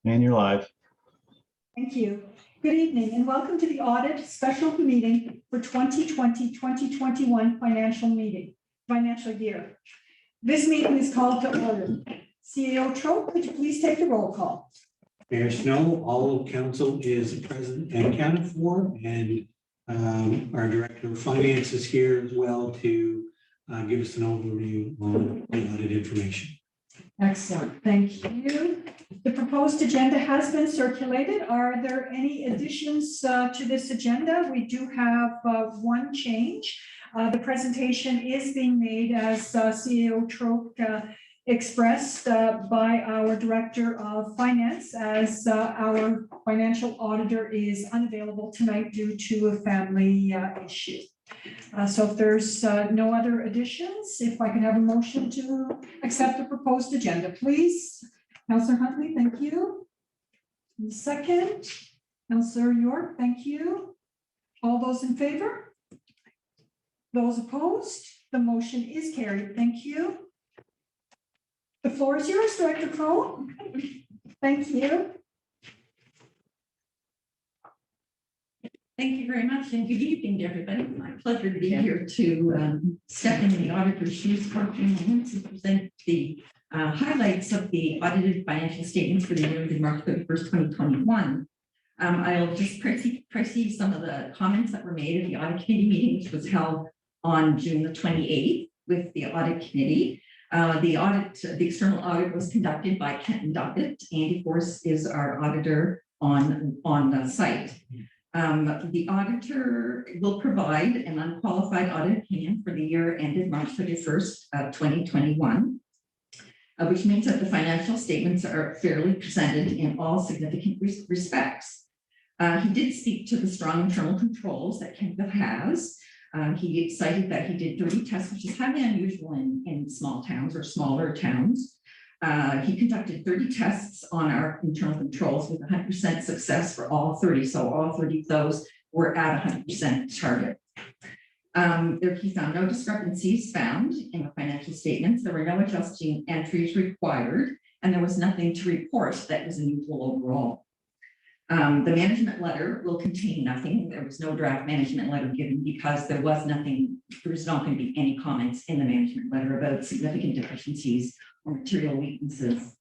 And you're live. Thank you. Good evening and welcome to the audit special meeting for 2020-2021 financial year. This meeting is called to order. CEO Trope, could you please take the roll call? Mayor Snow, all of council is present and accounted for, and our Director of Finance is here as well to give us an overview on the audit information. Excellent, thank you. The proposed agenda has been circulated. Are there any additions to this agenda? We do have one change. The presentation is being made as CEO Trope expressed by our Director of Finance, as our financial auditor is unavailable tonight due to a family issue. So if there's no other additions, if I can have a motion to accept the proposed agenda, please. Councillor Huntley, thank you. And second, Councillor York, thank you. All those in favor? Those opposed? The motion is carried. Thank you. The floor is yours, Director Crowe. Thank you. Thank you very much, and good evening to everybody. My pleasure to be here to step in the auditor's shoes for a few moments and present the highlights of the audited financial statements for the year ended March 31st, 2021. I'll just precede some of the comments that were made at the audit committee meeting, which was held on June the 28th with the audit committee. The external audit was conducted by Kenton Duckett. Andy Force is our auditor on the site. The auditor will provide an unqualified audit opinion for the year ended March 31st, 2021, which means that the financial statements are fairly presented in all significant respects. He did speak to the strong internal controls that Kenton has. He cited that he did 30 tests, which is highly unusual in small towns or smaller towns. He conducted 30 tests on our internal controls with 100% success for all 30. So all 30 of those were at 100% target. He found no discrepancies found in the financial statements. There were no adjusting entries required, and there was nothing to report that was unusual overall. The management letter will contain nothing. There was no draft management letter given because there was not going to be any comments in the management letter about significant deficiencies or material weaknesses.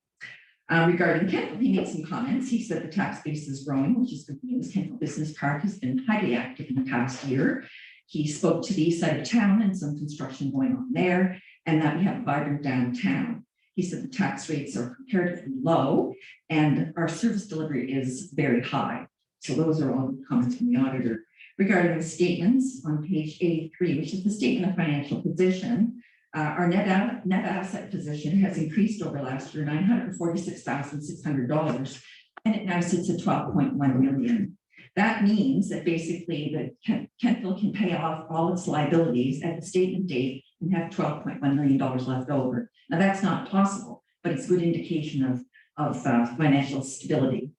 Regarding Kentville, he made some comments. He said the tax base is growing, which is good news. Kentville Business Park has been highly active in the past year. He spoke to the east side of town and some construction going on there, and that we have a vibrant downtown. He said the tax rates are comparatively low and our service delivery is very high. So those are all the comments from the auditor. Regarding the statements on page 83, which is the statement of financial position, our net asset position has increased over last year, $946,600, and it now sits at $12.1 million. That means that basically that Kentville can pay off all its liabilities at the statement date and have $12.1 million left over. Now that's not possible, but it's a good indication of financial stability.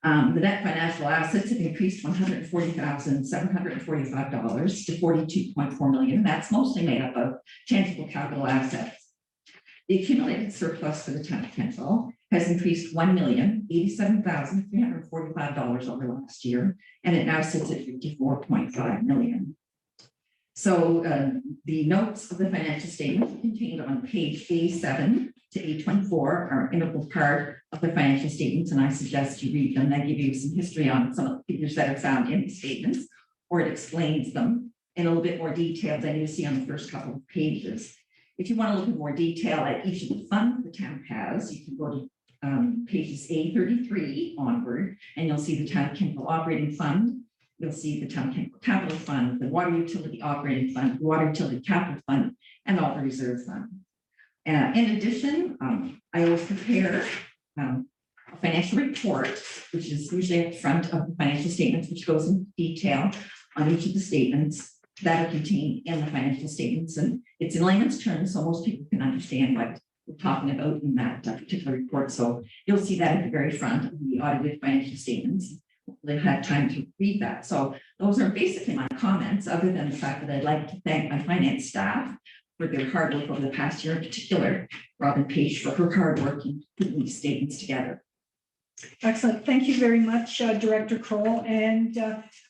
The net financial assets have increased $140,745 to $42.4 million. That's mostly made up of tangible capital assets. The accumulated surplus for the town of Kentville has increased $1,087,345 over last year, and it now sits at $54.5 million. So the notes of the financial statement contained on page A7 to A24 are an integral part of the financial statements, and I suggest you read them. They give you some history on some of the figures that are found in the statements, or it explains them in a little bit more detail than you see on the first couple of pages. If you want to look at more detail at each of the funds the town has, you can go to pages A33 onward, and you'll see the town Kentville operating fund. You'll see the town Kentville capital fund, the water utility operating fund, the water utility capital fund, and all the reserve fund. In addition, I always prepare a financial report, which is usually at the front of the financial statements, which goes into detail on each of the statements that are contained in the financial statements. And it's in layman's terms, so most people can understand what we're talking about in that particular report. So you'll see that at the very front of the audited financial statements. They've had time to read that. So those are basically my comments, other than the fact that I'd like to thank my finance staff for their hard work over the past year, in particular, Robin Page for her hard work in putting these statements together. Excellent. Thank you very much, Director Kroll. And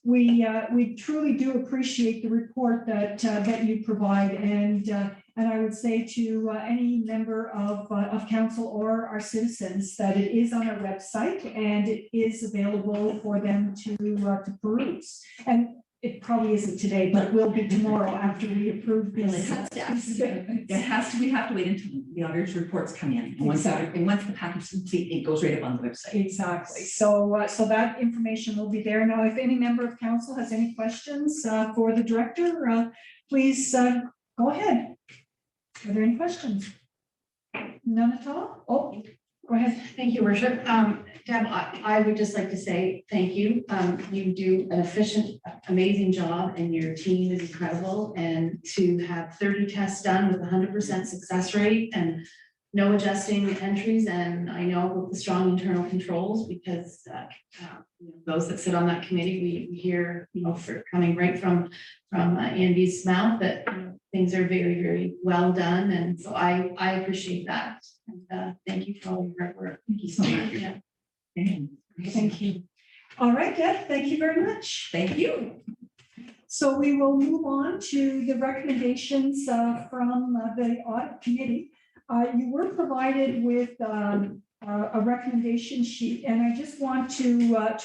we truly do appreciate the report that you provide. And I would say to any member of council or our citizens that it is on our website and it is available for them to peruse. And it probably isn't today, but will be tomorrow after we approve Well, this. we have to wait until the auditor's reports come in. And once the package is complete, it goes right up on the website. Exactly. So that information will be there. Now, if any member of council has any questions for the director, please go ahead. Are there any questions? None at all? Oh, go ahead. Thank you, Worship. Deb, I would just like to say thank you. You do an efficient, amazing job, and your team is incredible. And to have 30 tests done with 100% success rate and no adjusting entries, and I know the strong internal controls, because those that sit on that committee, we hear, for coming right from Andy's mouth, that things are very, very well done, and so I appreciate that. And thank you for all your hard work. Thank you so much. Yeah. Thank you. All right, Deb, thank you very much. Thank you. So we will move on to the recommendations from the audit committee. You were provided with a recommendation sheet, and I just want to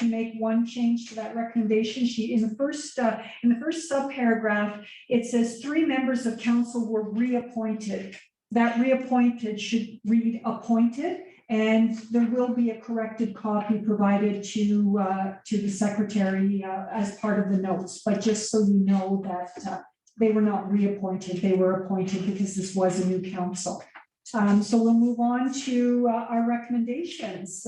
make one change to that recommendation sheet. In the first subparagraph, it says 3 members of council were reappointed. That reappointed should read appointed, and there will be a corrected copy provided to the secretary as part of the notes. But just so you know that they were not reappointed, they were appointed because this was a new council. So we'll move on to our recommendations.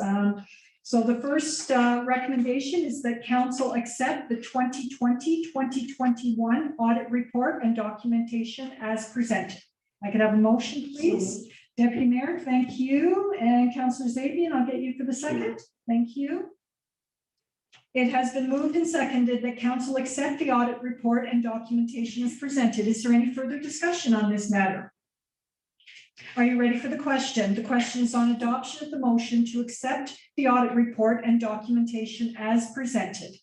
So the first recommendation is that council accept the 2020-2021 audit report and documentation as presented. I could have a motion, please. Deputy Mayor, thank you. And Councillor Zabian, I'll get you for the second. Thank you. It has been moved and seconded that council accept the audit report and documentation as presented. Is there any further discussion on this matter? Are you ready for the question? The question is on adoption of the motion to accept the audit report and documentation as presented.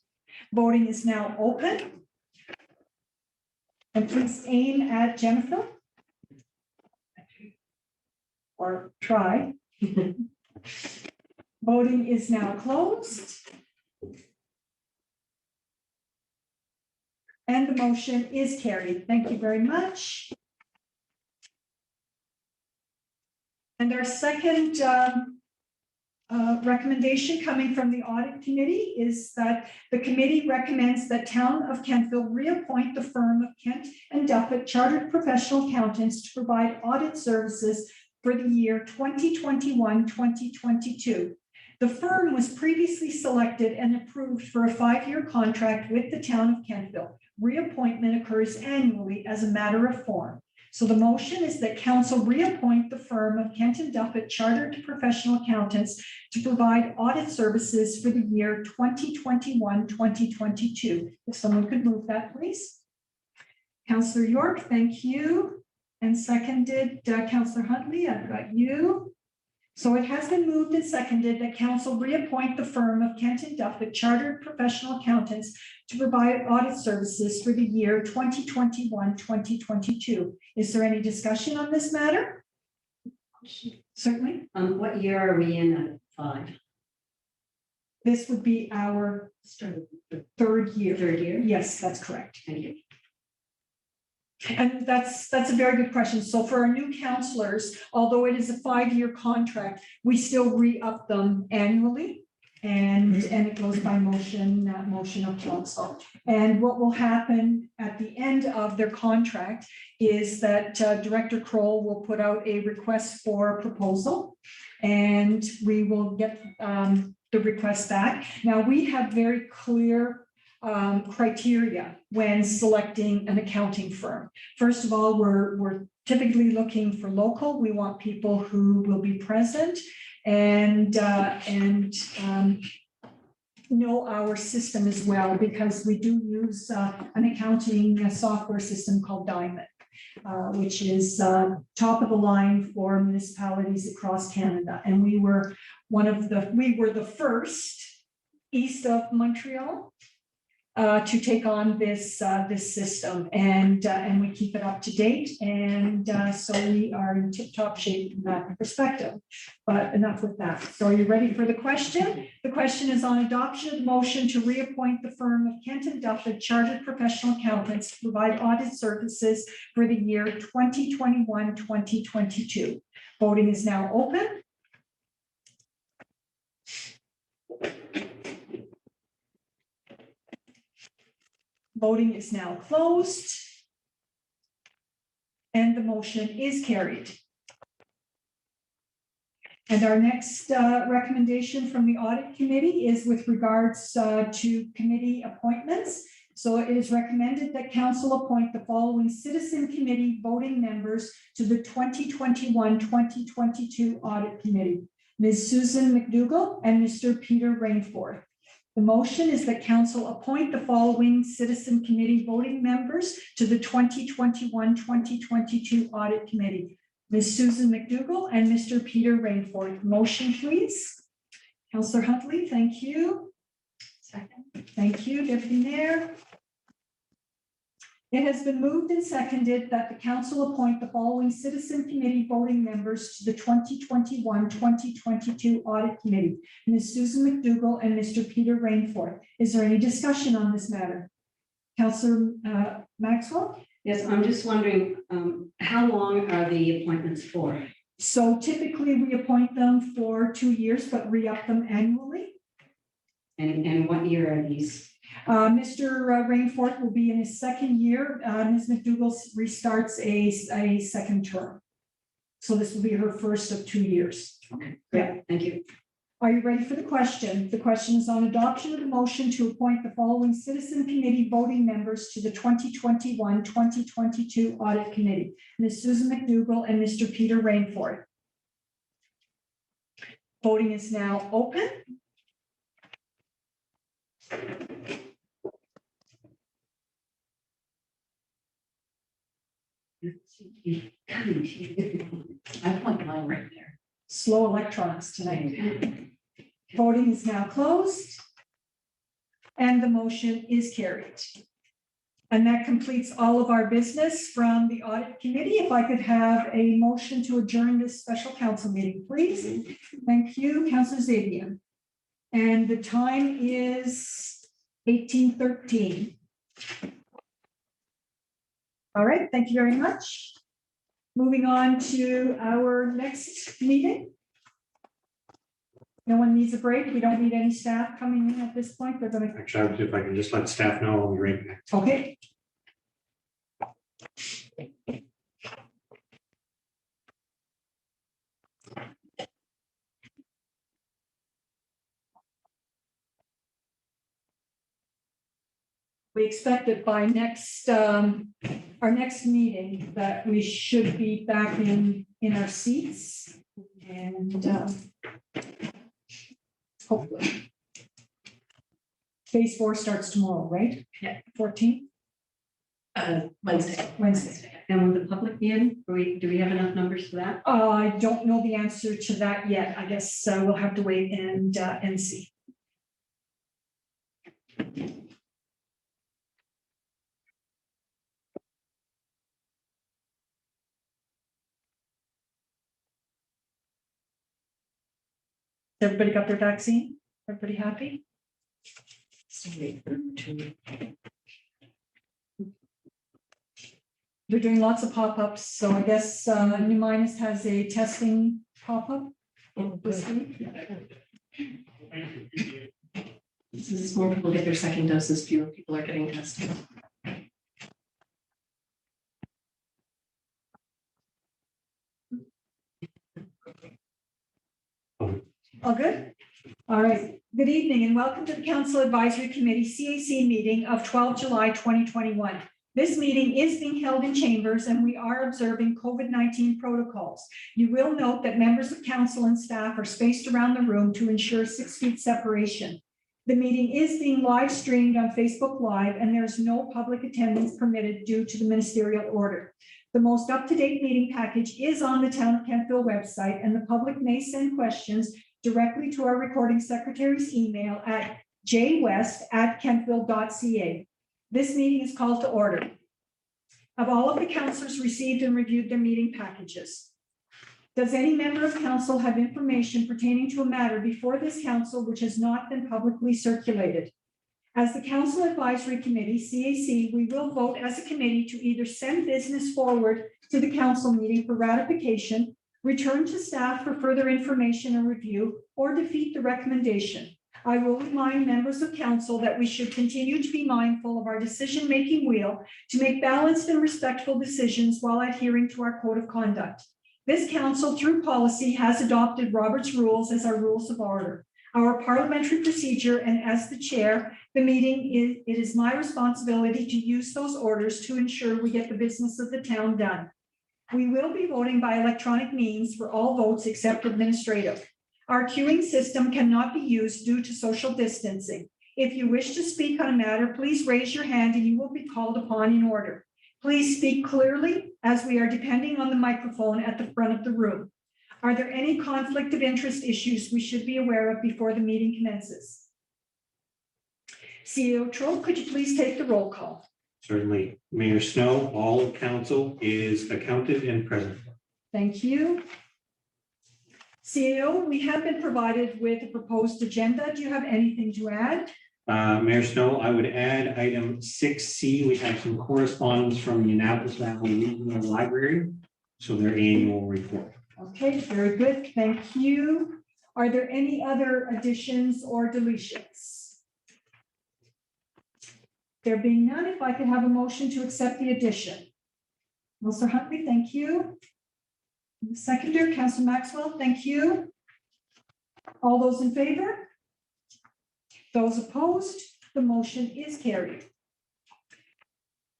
Voting is now open. And please aim at Jennifer. Or try. Voting is now closed. And the motion is carried. Thank you very much. And our second recommendation coming from the audit committee is that the committee recommends that Town of Kentville reappoint the firm of Kent and Duffett Chartered Professional Accountants to provide audit services for the year 2021-2022. The firm was previously selected and approved for a 5-year contract with the Town of Kentville. Reappointment occurs annually as a matter of form. So the motion is that council reappoint the firm of Kent and Duffett Chartered Professional Accountants to provide audit services for the year 2021-2022. If someone could move that, please. Councillor York, thank you. And seconded, Councillor Huntley, I've got you. So it has been moved and seconded that council reappoint the firm of Kent and Duffett Chartered Professional Accountants to provide audit services for the year 2021-2022. Is there any discussion on this matter? Certainly. What year are we in at 5? This would be our third year. Third year? Yes, that's correct. Thank you. And that's a very good question. So for our new counselors, although it is a 5-year contract, we still re-up them annually. And it goes by motion of council. And what will happen at the end of their contract is that Director Kroll will put out a request for proposal, and we will get the request back. Now, we have very clear criteria when selecting an accounting firm. First of all, we're typically looking for local. We want people who will be present and know our system as well, because we do use an accounting software system called Diamond. which is top of the line for municipalities across Canada. And we were the first east of Montreal to take on this system, and we keep it up to date, and so we are in tip-top shape from that perspective. But enough with that. So are you ready for the question? The question is on adoption of the motion to reappoint the firm of Kenton Duffett Chartered Professional Accountants to provide audit services for the year 2021-2022. Voting is now open. Voting is now closed. And the motion is carried. And our next recommendation from the audit committee is with regards to committee appointments. So it is recommended that council appoint the following citizen committee voting members to the 2021-2022 audit committee: Ms. Susan McDougall and Mr. Peter Rainforth. The motion is that council appoint the following citizen committee voting members to the 2021-2022 audit committee: Ms. Susan McDougall and Mr. Peter Rainforth. Motion, please. Councillor Huntley, thank you. Second. Thank you, Deputy Mayor. It has been moved and seconded that the council appoint the following citizen committee voting members to the 2021-2022 audit committee: Ms. Susan McDougall and Mr. Peter Rainforth. Is there any discussion on this matter? Councillor Maxwell? Yes, I'm just wondering, how long are the appointments for? So typically we appoint them for 2 years, but re-up them annually. And what year are these? Mr. Rainforth will be in his second year. Ms. McDougall restarts a second term. So this will be her first of 2 years. Okay, great, thank you. Are you ready for the question? The question is on adoption of the motion to appoint the following citizen committee voting members to the 2021-2022 audit committee: Ms. Susan McDougall and Mr. Peter Rainforth. Voting is now open. I put mine right there. Slow electronics tonight. Voting is now closed. And the motion is carried. And that completes all of our business from the audit committee. If I could have a motion to adjourn this special council meeting, please. Thank you, Councillor Zabian. And the time is 18:13. All right, thank you very much. Moving on to our next meeting. No one needs a break. We don't need any staff coming in at this point. They're going to. Actually, if I can just let staff know, I'll be right back. Okay. We expect that by our next meeting, that we should be back in our seats, and hopefully. Phase 4 starts tomorrow, right? Yeah. 14th? Wednesday. Wednesday. And will the public be in? Do we have enough numbers for that? I don't know the answer to that yet. I guess we'll have to wait and see. Everybody got their vaccine? Everybody happy? They're doing lots of pop-ups, so I guess New Minas has a testing pop-up this week. As more people get their second doses, fewer people are getting tested. All good? All right. Good evening and welcome to the Council Advisory Committee CAC meeting of 12 July 2021. This meeting is being held in chambers and we are observing COVID-19 protocols. You will note that members of council and staff are spaced around the room to ensure 6 feet separation. The meeting is being live streamed on Facebook Live and there is no public attendance permitted due to the ministerial order. The most up-to-date meeting package is on the Town of Kentville website, and the public may send questions directly to our recording secretary's email at jwest@kentville.ca. This meeting is called to order. Have all of the councillors received and reviewed their meeting packages? Does any member of council have information pertaining to a matter before this council which has not been publicly circulated? As the Council Advisory Committee, CAC, we will vote as a committee to either send business forward to the council meeting for ratification, return to staff for further information and review, or defeat the recommendation. I will remind members of council that we should continue to be mindful of our decision-making wheel to make balanced and respectful decisions while adhering to our code of conduct. This council, through policy, has adopted Robert's rules as our rules of order, our parliamentary procedure, and as the chair, the meeting, it is my responsibility to use those orders to ensure we get the business of the town done. We will be voting by electronic means for all votes except administrative. Our queuing system cannot be used due to social distancing. If you wish to speak on a matter, please raise your hand and you will be called upon in order. Please speak clearly as we are depending on the microphone at the front of the room. Are there any conflict of interest issues we should be aware of before the meeting commences? CEO Troll, could you please take the roll call? Certainly. Mayor Snow, all of council is accounted and present. Thank you. CEO, we have been provided with a proposed agenda. Do you have anything to add? Mayor Snow, I would add item 6C. We have some correspondence from the Annapolis Valley Regional Library, so their annual report. Okay, very good. Thank you. Are there any other additions or deletions? There being none, if I could have a motion to accept the addition. Councillor Huntley, thank you. Seconder, Councillor Maxwell, thank you. All those in favor? Those opposed? The motion is carried.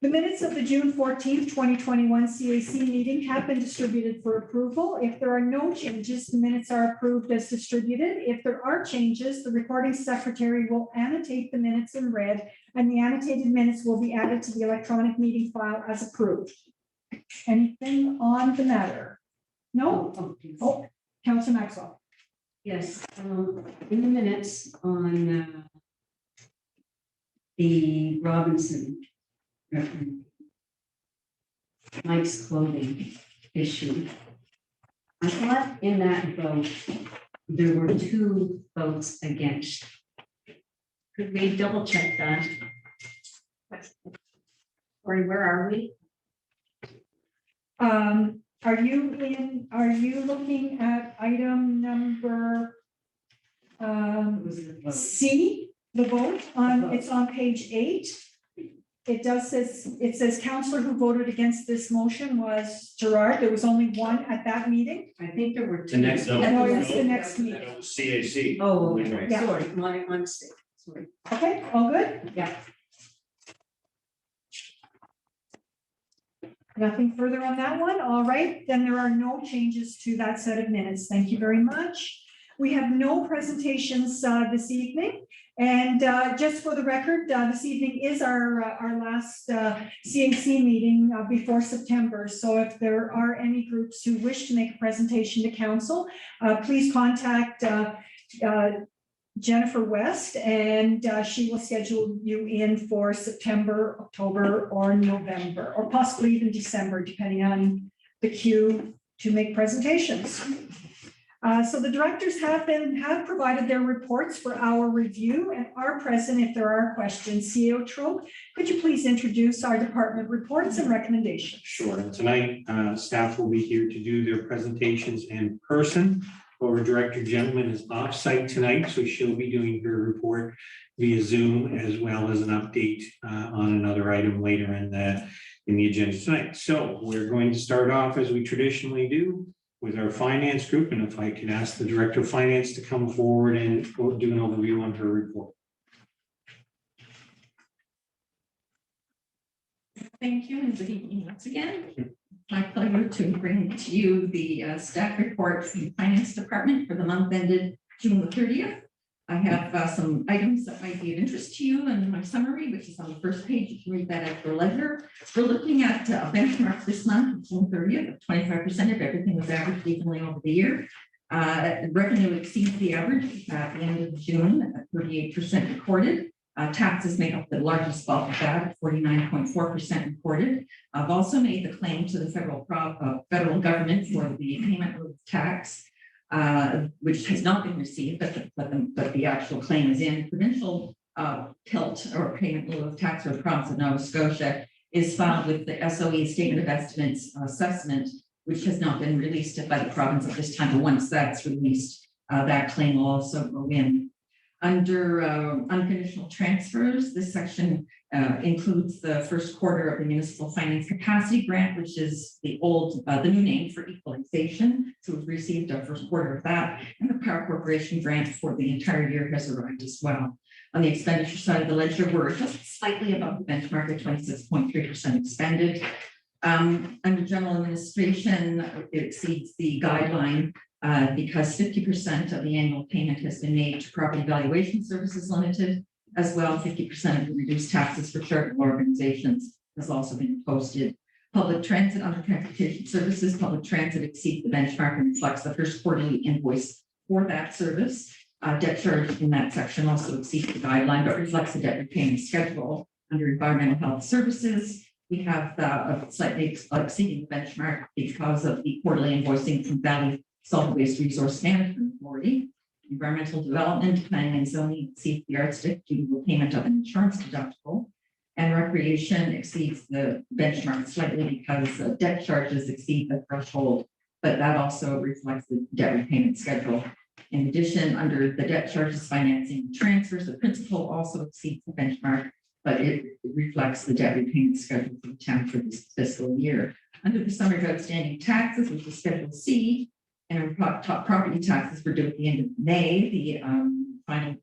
The minutes of the June 14th, 2021 CAC meeting have been distributed for approval. If there are no changes, the minutes are approved as distributed. If there are changes, the recording secretary will annotate the minutes in red, and the annotated minutes will be added to the electronic meeting file as approved. Anything on the matter? No? Oh, Councillor Maxwell. Yes, in the minutes on the Robinson Mike's clothing issue, I thought in that vote, there were 2 votes against. Could we double check that? Or where are we? Are you looking at item number C, the vote on, it's on page 8. It says councillor who voted against this motion was Gerard. There was only one at that meeting. I think there were 2. The next vote. No, it's the next meeting. That was CAC. Oh, Yeah. sorry, my mistake, sorry. Okay, all good? Yeah. Nothing further on that one. All right, then there are no changes to that set of minutes. Thank you very much. We have no presentations this evening. And just for the record, this evening is our last CAC meeting before September. So if there are any groups who wish to make a presentation to council, please contact Jennifer West, and she will schedule you in for September, October, or November, or possibly even December, depending on the queue to make presentations. So the directors have provided their reports for our review and are present if there are questions. CEO Trope, could you please introduce our department reports and recommendations? Sure. And tonight, staff will be here to do their presentations in person. Our director gentleman is off-site tonight, so she'll be doing her report via Zoom, as well as an update on another item later in the agenda tonight. So we're going to start off as we traditionally do with our finance group, and if I can ask the director of finance to come forward and do an overview on her report. Thank you, and good evening once again. My pleasure to bring to you the staff report from the Finance Department for the month ended June the 30th. I have some items that might be of interest to you in my summary, which is on the first page. You can read that at your leisure. We're looking at a benchmark this month, June 30th, of 25% of everything was averaged evenly over the year. Revenue exceeds the average at the end of June at 38% recorded. Taxes make up the largest bulk of that, 49.4% reported. I've also made the claim to the federal government for the payment of tax, which has not been received, but the actual claim is in. Provincial tilt or payment in lieu of tax for the province of Nova Scotia is filed with the SOE Statement of Estimates assessment, which has not been released by the province at this time. But once that's released, that claim will also go in. Under unconditional transfers, this section includes the first quarter of the Municipal Finance Capacity Grant, which is the new name for equalization. So we've received our first quarter of that, and the Power Corporation grant for the entire year has arrived as well. On the expenditure side of the ledger, we're just slightly above the benchmark at 26.3% expended. Under general administration, it exceeds the guideline because 50% of the annual payment has been made to Property Valuation Services Limited, as well 50% of the reduced taxes for charitable organizations has also been posted. Public transit under transportation services, public transit exceeds the benchmark and reflects the first quarterly invoice for that service. Debt charge in that section also exceeds the guideline, but reflects the debt repayment schedule. Under environmental health services, we have slightly exceeding the benchmark because of the quarterly invoicing from Valley Solid Waste Resource Management Authority. Environmental development, planning and zoning exceeds the yardstick due to the payment of an insurance deductible. And recreation exceeds the benchmark slightly because debt charges exceed the threshold, but that also reflects the debt repayment schedule. In addition, under the debt charges, financing, and transfers, the principal also exceeds the benchmark, but it reflects the debt repayment schedule for the town for this fiscal year. Under the summary of outstanding taxes, which is Schedule C, and our top property taxes were due at the end of May. The final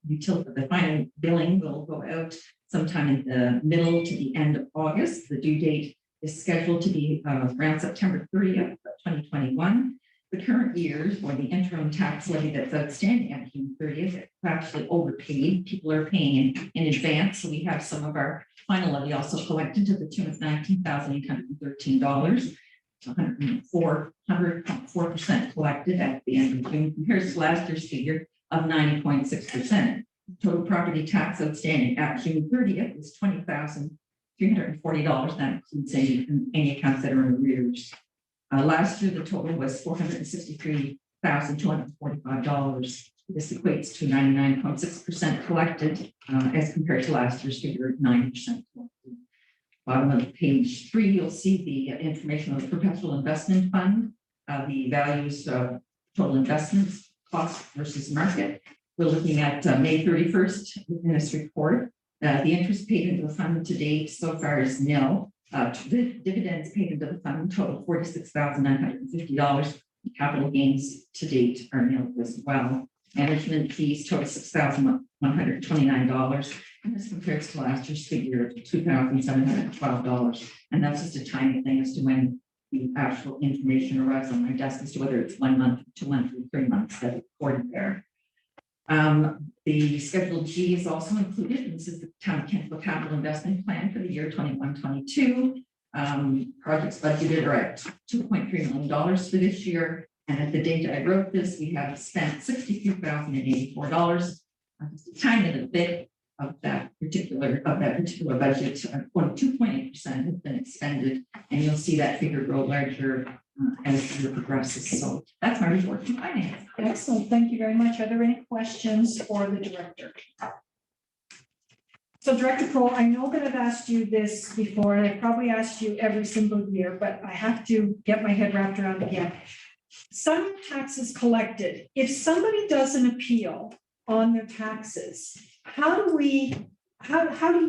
billing will go out sometime in the middle to the end of August. The due date is scheduled to be around September 30th, 2021. The current years or the interim tax levy that's outstanding at June 30th, it's actually overpaid. People are paying in advance. So we have some of our final levy also collected to the tune of $19,813. 104% collected at the end of June, compares to last year's figure of 90.6%. Total property tax outstanding at June 30th is $20,340. That includes any accounts that are in arrears. Last year, the total was $463,245. This equates to 99.6% collected as compared to last year's figure of 90% collected. Bottom of page 3, you'll see the information on the perpetual investment fund, the values of total investments, cost versus market. We're looking at May 31st in this report. The interest paid into the fund to date so far is nil. The dividends paid into the fund total $46,950. Capital gains to date are nil as well. Management fees total $6,129. And this compares to last year's figure of $2,712. And that's just a tiny thing as to when the actual information arrives on my desk as to whether it's 1 month, 2 months, or 3 months that it's recorded there. The Schedule G is also included. This is the Town of Kentville Capital Investment Plan for the year 21-22. Projects budgeted are at $2.3 million for this year. And at the date I wrote this, we have spent $63,084. Just a tiny little bit of that particular budget, 2.8% has been expended, and you'll see that figure grow larger as the year progresses. So that's my report from finance. Excellent. Thank you very much. Are there any questions for the director? So Director Kroll, I know that I've asked you this before, and I've probably asked you every single year, but I have to get my head wrapped around again. Some taxes collected, if somebody does an appeal on their taxes, how do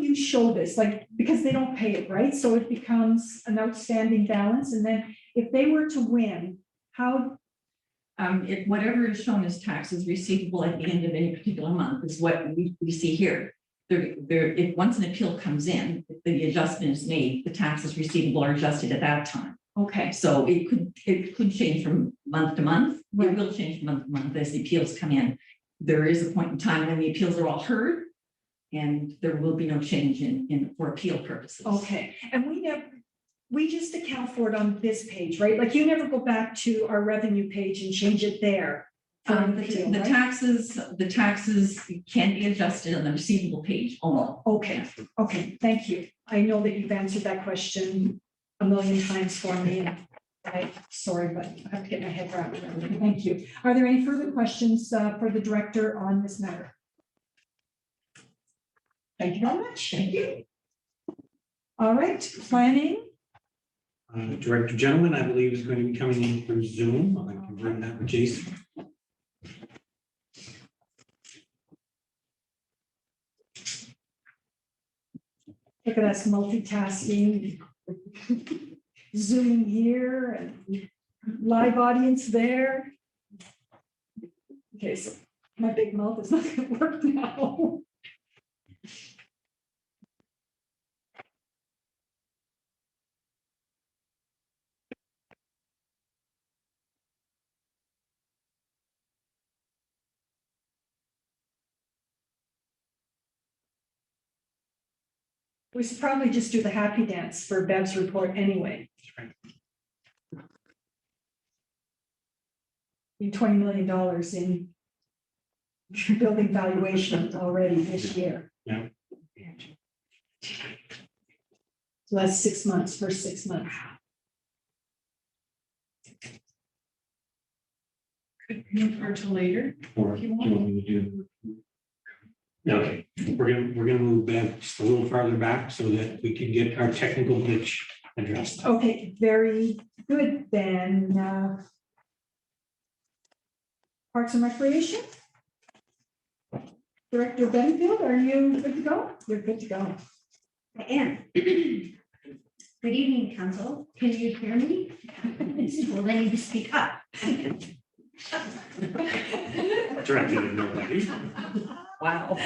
you show this? Like, because they don't pay it, right? So it becomes an outstanding balance. And then if they were to win, how? Whatever is shown as taxes receivable at the end of any particular month is what we see here. If once an appeal comes in, if the adjustment is made, the taxes receivable are adjusted at that time. Okay. So it could change from month to month. Right. It will change from month to month as the appeals come in. there is a point in time when the appeals are all heard, and there will be no change in for appeal purposes. Okay, and we just account for it on this page, right? Like you never go back to our revenue page and change it there. for an appeal, The right? taxes can be adjusted on the receivable page only. Okay, okay, thank you. I know that you've answered that question a million times for me. And sorry, but I have to get my head wrapped around it. Thank you. Are there any further questions for the director on this matter? Thank you very much. Thank you. All right, planning. Director Gentleman, I believe, is going to be coming in through Zoom. I'll confirm that with Jason. Look at us multitasking. Zooming here and live audience there. Okay, so my big mouth is not going to work now. We should probably just do the happy dance for Bev's report anyway. $20 million in building valuation already this year. Yeah. So that's 6 months, first 6 months. Could move her to later. Or do you want me to do? Okay, we're gonna move back just a little farther back so that we can get our technical glitch addressed. Okay, very good then. Parks and Recreation? Director Benfield, are you good to go? You're good to go. I am. Good evening, council. Can you hear me? Well, I need to speak up. Directed at nobody. Wow.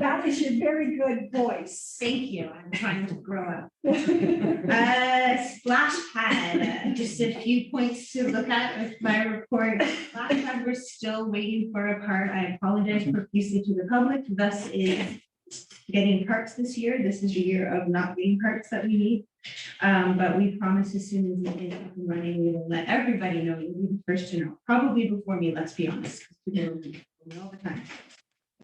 That is your very good voice. Thank you. I'm trying to grow up. Splash pad, just a few points to look at with my report. Splash pad, we're still waiting for a part. I apologize profusely to the public. Thus is getting parts this year. This is a year of not getting parts that we need. But we promise as soon as it is up and running, we will let everybody know. You'll be the first to know, probably before me, let's be honest. People know all the time.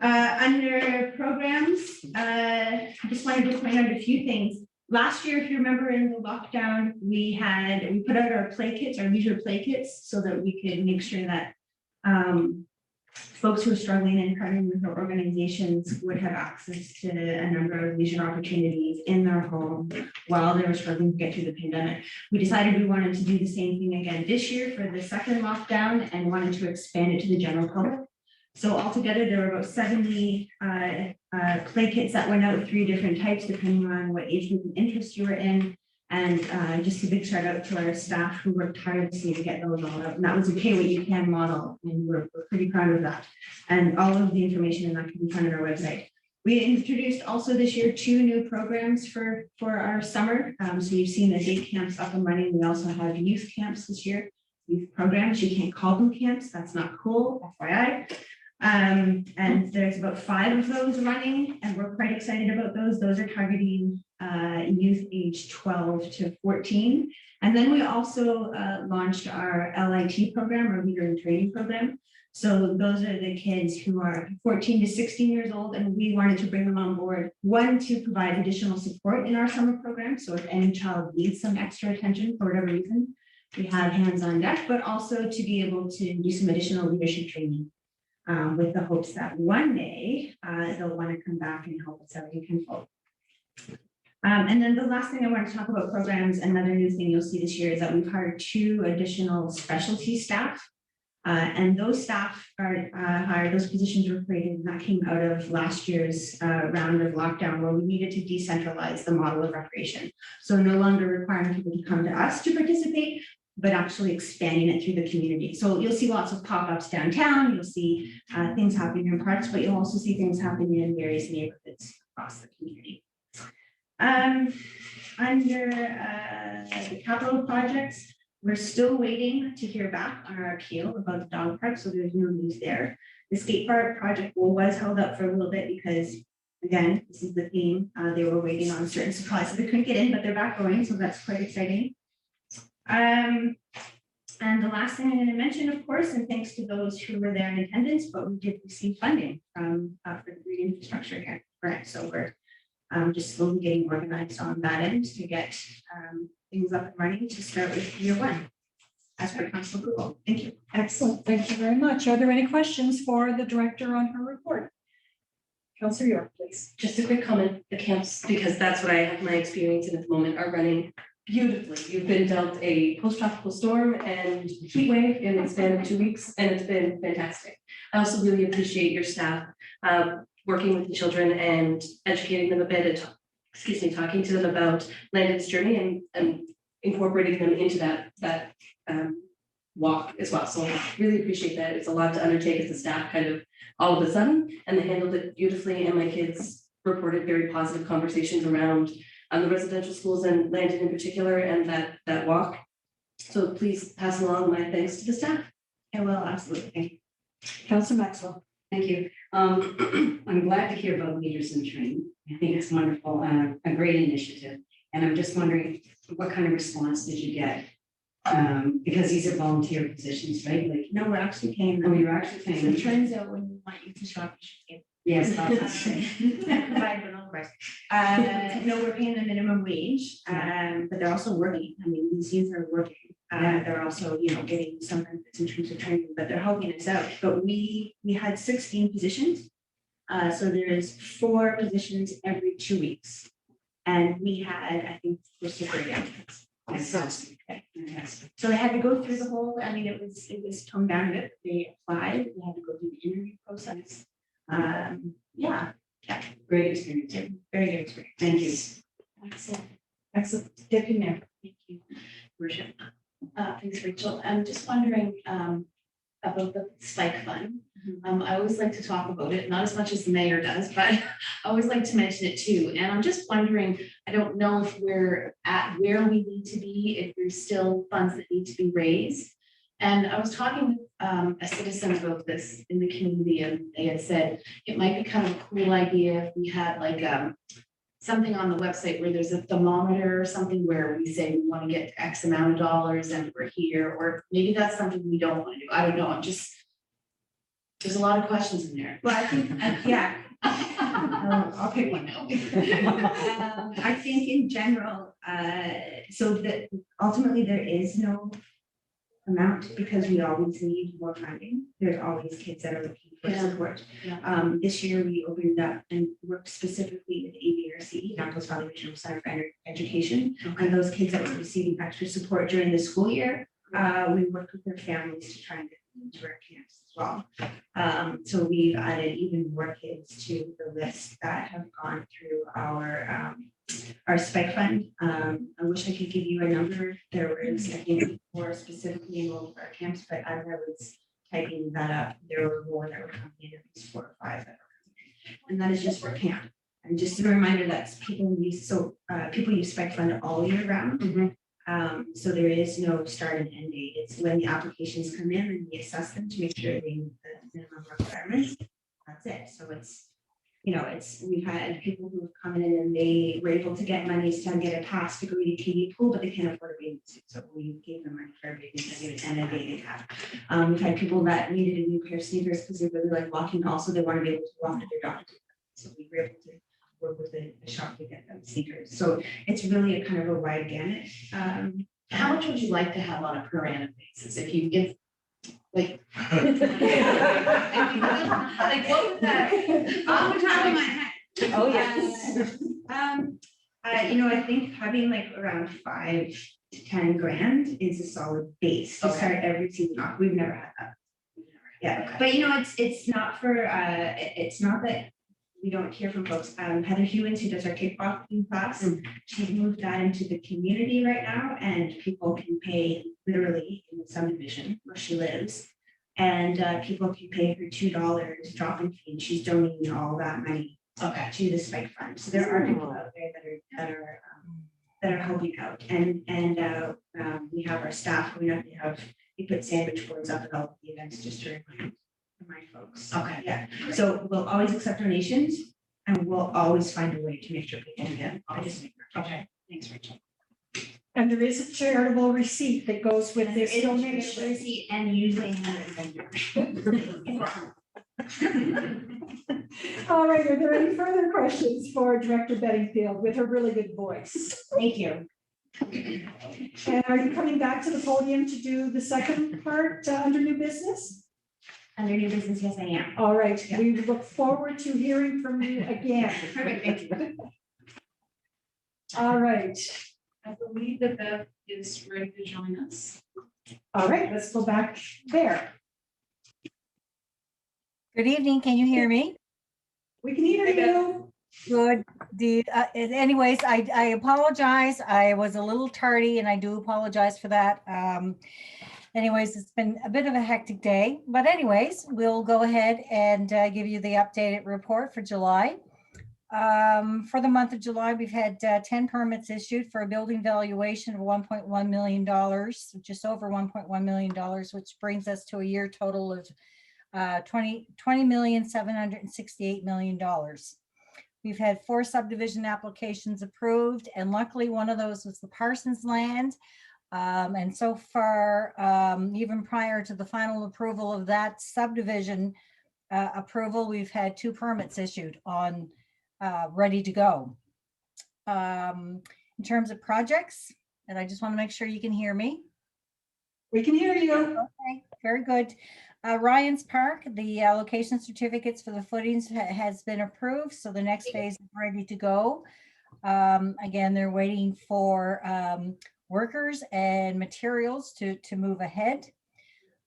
Under programs, I just wanted to point out a few things. Last year, if you remember in the lockdown, we put out our play kits, our leisure play kits, so that we could make sure that folks who are struggling and partnering with our organizations would have access to a number of leisure opportunities in their home while they were struggling to get through the pandemic. We decided we wanted to do the same thing again this year for the second lockdown and wanted to expand it to the general public. So altogether, there were about 70 play kits that went out, 3 different types, depending on what age group and interest you were in. And just a big shout out to our staff who worked tirelessly to get those all out. And that was a pay what you can model. And we're pretty proud of that. And all of the information in that can be found on our website. We introduced also this year 2 new programs for our summer. So you've seen the day camps up and running. We also have youth camps this year. Youth programs, you can't call them camps. That's not cool, FYI. And there's about 5 of those running, and we're quite excited about those. Those are targeting youth age 12 to 14. And then we also launched our LIT program, or leader in training program. So those are the kids who are 14 to 16 years old, and we wanted to bring them on board. 1, to provide additional support in our summer program. So if any child needs some extra attention for whatever reason, we have hands on deck, but also to be able to do some additional leadership training. With the hopes that one day they'll want to come back and help us out in tenfold. And then the last thing I want to talk about programs, another new thing you'll see this year is that we've hired 2 additional specialty staff. And those staff are hired, those positions were created, and that came out of last year's round of lockdown where we needed to decentralize the model of recreation. So no longer requiring people to come to us to participate, but actually expanding it through the community. So you'll see lots of pop-ups downtown, you'll see things happening in parks, but you'll also see things happening in various neighborhoods across the community. Under the capital projects, We're still waiting to hear back on our appeal about the dog park, so there's no news there. The skate park project was held up for a little bit because, again, this is the theme. They were waiting on certain supplies that they couldn't get in, but they're back going, so that's quite exciting. And the last thing I'm going to mention, of course, and thanks to those who were there in attendance, but we did receive funding from for the green infrastructure grant. So we're just slowly getting organized on that end to get things up and running to start with year one. As per council approval. Thank you. Excellent. Thank you very much. Are there any questions for the director on her report? Councillor York, please. Just a quick comment, the camps, because that's what I have my experience in at the moment, are running beautifully. You've been dealt a post-tropical storm and heat wave in the span of 2 weeks, and it's been fantastic. I also really appreciate your staff working with the children and educating them a bit and talking to them about Landon's journey and incorporating them into that walk as well. So I really appreciate that. It's a lot to undertake as a staff kind of all of a sudden, and they handled it beautifully. And my kids reported very positive conversations around the residential schools and Landon in particular, and that walk. So please pass along my thanks to the staff. I will, absolutely. Councillor Maxwell. Thank you. I'm glad to hear about Leaders in Training. I think it's wonderful and a great initiative. And I'm just wondering, what kind of response did you get? Because these are volunteer positions, right? Like, No, we're actually paying oh, them. you're actually paying It them? turns out when you want you to shop, you should get. Yes. Provide for all of us. No, we're paying the minimum wage, but they're also working. I mean, these youth are working. They're also, getting some benefits in terms of training, but they're helping us out. But we had 16 positions. So there is 4 positions every 2 weeks. And we had, I think, 30 applicants. Fantastic. Fantastic. So they had to go through the whole, I mean, it was toned down a bit. They applied, they had to go through the interview process. Yeah, Great experience. very good experience. Thank you. Excellent. Excellent. Deputy Mayor. Thank you. Worship. Thanks, Rachel. I'm just wondering about the spike fund. I always like to talk about it, not as much as the mayor does, but I always like to mention it too. And I'm just wondering, I don't know if we're at where we need to be, if there's still funds that need to be raised. And I was talking with a citizen about this in the community, and they had said it might be kind of a cool idea if we had like something on the website where there's a thermometer or something where we say we want to get X amount of dollars and we're here, or maybe that's something we don't want to do. I don't know. I'm just, there's a lot of questions in there. Well, I think, yeah. I'll pick one now. I think in general, so that ultimately there is no amount because we always need more funding. There's always kids that are looking for support. Yeah. This year we opened up and worked specifically with AVRC, Narcos Valley Regional Center for Education, and those kids that were receiving extra support during the school year. We worked with their families to try and get them into our camps as well. So we've added even more kids to the list that have gone through our spike fund. I wish I could give you a number. There was, I think, more specifically enrolled for our camps, but as I was typing that up, there were more that were coming in, at least 4 or 5 that were coming in. And that is just for camp. And just a reminder that people use spike fund all year round. So there is no start and end date. It's when the applications come in and we assess them to make sure they meet the minimum requirements. That's it. So we've had people who have come in and they were able to get monies to get a pass to go to the TV pool, but they can't afford a bathing suit. So we gave them money for a bathing suit and a bathing cap. We've had people that needed a new pair of sneakers because they really like walking. Also, they want to be able to walk to their doctor. So we were able to work with a shop to get them sneakers. So it's really a kind of a wide gamut. How much would you like to have on a per annum basis if you give, like? Like what would that? Off the top of my head. Oh, yes. I think having like around 5 to 10 grand is a solid base to start every season off. We've never had that. Yeah, but it's not for it's not that we don't hear from folks. Heather Hewins, who does our kickboxing class, she's moved that into the community right now, and people can pay literally in the subdivision where she lives. And people can pay her $2 drop-in fee, and she's donating all that money to the spike fund. So there are people out there that are that are helping out. And we have our staff, we put sandwich boards up at all the events just to remind folks. Okay. Yeah, so we'll always accept donations and we'll always find a way to make sure people get. Okay, thanks, Rachel. And there is a charitable receipt that goes with There this is a donation. receipt and usually All right, are there any further questions for Director Bedingfield with her really good voice? Thank you. And are you coming back to the podium to do the second part under new business? Under new business, yes, I am. All right, we look forward to hearing from you again. Perfect, thank you. All right, I believe that Beth is ready to join us. all right, let's go back there. Good evening. Can you hear me? We can hear you. Good. Anyways, I apologize. I was a little tardy and I do apologize for that. Anyways, it's been a bit of a hectic day, but anyways, we'll go ahead and give you the updated report for July. For the month of July, we've had 10 permits issued for a building valuation of $1.1 million, just over $1.1 million, which brings us to a year total of $20,768 million. We've had 4 subdivision applications approved, and luckily one of those was the Parsons land. And so far, even prior to the final approval of that subdivision approval, we've had 2 permits issued on ready to go. In terms of projects, and I just want to make sure you can hear me. We can hear you. Okay, very good. Ryan's Park, the location certificates for the footings has been approved, so the next phase is ready to go. Again, they're waiting for workers and materials to move ahead.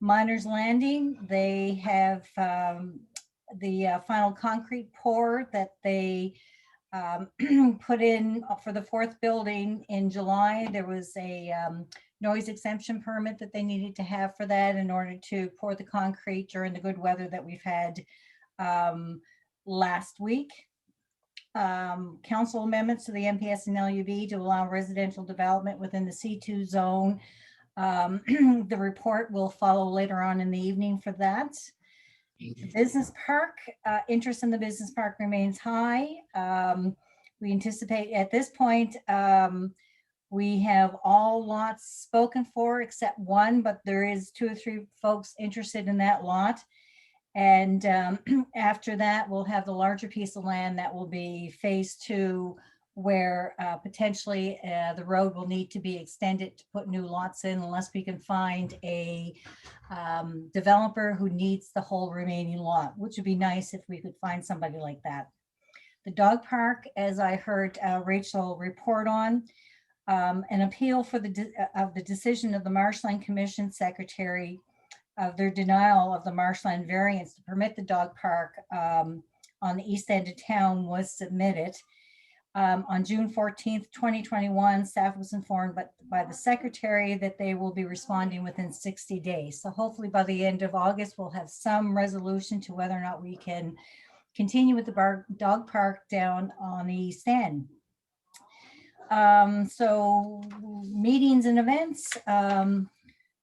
Miners Landing, they have the final concrete pour that they put in for the 4th building in July. There was a noise exemption permit that they needed to have for that in order to pour the concrete during the good weather that we've had last week. Council amendments to the MPS and LUB to allow residential development within the C2 zone. The report will follow later on in the evening for that. The business park, interest in the business park remains high. We anticipate at this point, we have all lots spoken for except one, but there is 2 or 3 folks interested in that lot. And after that, we'll have the larger piece of land that will be phase 2, where potentially the road will need to be extended to put new lots in, unless we can find a developer who needs the whole remaining lot, which would be nice if we could find somebody like that. The dog park, as I heard Rachel report on, an appeal for the decision of the Marshland Commission Secretary of their denial of the marshland variance to permit the dog park on the east end of town was submitted. On June 14th, 2021, staff was informed by the secretary that they will be responding within 60 days. So hopefully by the end of August, we'll have some resolution to whether or not we can continue with the dog park down on the east end. So meetings and events,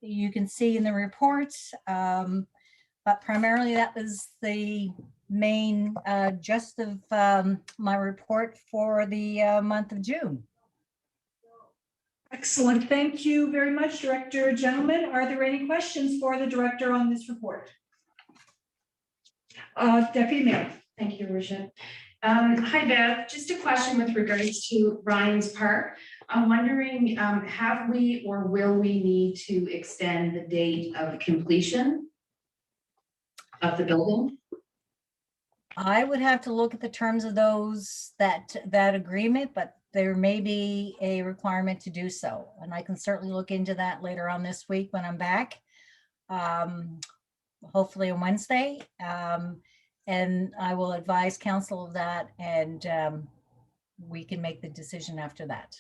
you can see in the report, but primarily that was the main gist of my report for the month of June. Excellent. Thank you very much, Director. Gentlemen, are there any questions for the director on this report? Deputy Mayor. Thank you, Risha. Hi, Beth. Just a question with regards to Ryan's Park. I'm wondering, have we or will we need to extend the date of completion of the building? I would have to look at the terms of that agreement, but there may be a requirement to do so. And I can certainly look into that later on this week when I'm back, hopefully on Wednesday. And I will advise council of that, and we can make the decision after that.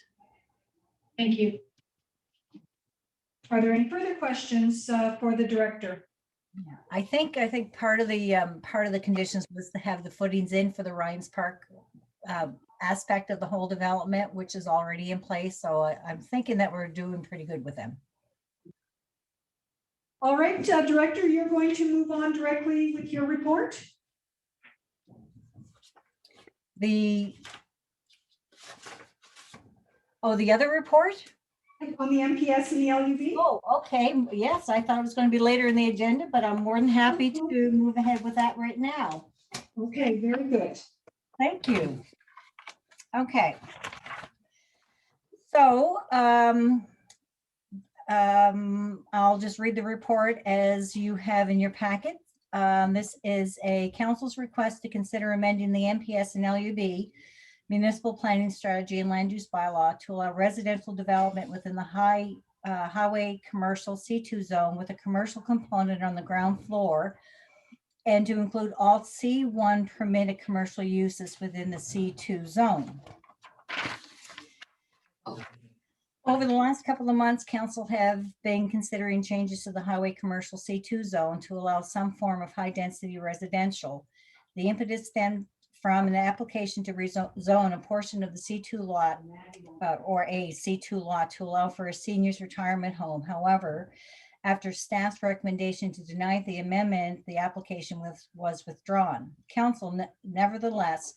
Thank you. Are there any further questions for the director? Yeah, I think part of the conditions was to have the footings in for the Ryan's Park aspect of the whole development, which is already in place. So I'm thinking that we're doing pretty good with them. All right, Director, you're going to move on directly with your report? The other report? On the MPS and the LUV? Oh, okay. Yes, I thought it was going to be later in the agenda, but I'm more than happy to move ahead with that right now. Okay, very good. Thank you. Okay. So I'll just read the report as you have in your packet. This is a council's request to consider amending the MPS and LUB municipal planning strategy and land use bylaw to allow residential development within the highway commercial C2 zone with a commercial component on the ground floor, and to include all C1 permitted commercial uses within the C2 zone. Over the last couple of months, council have been considering changes to the highway commercial C2 zone to allow some form of high density residential. The impetus stemmed from an application to rezone a portion of the C2 lot or a C2 lot to allow for a seniors retirement home. However, after staff's recommendation to deny the amendment, the application was withdrawn. Council nevertheless,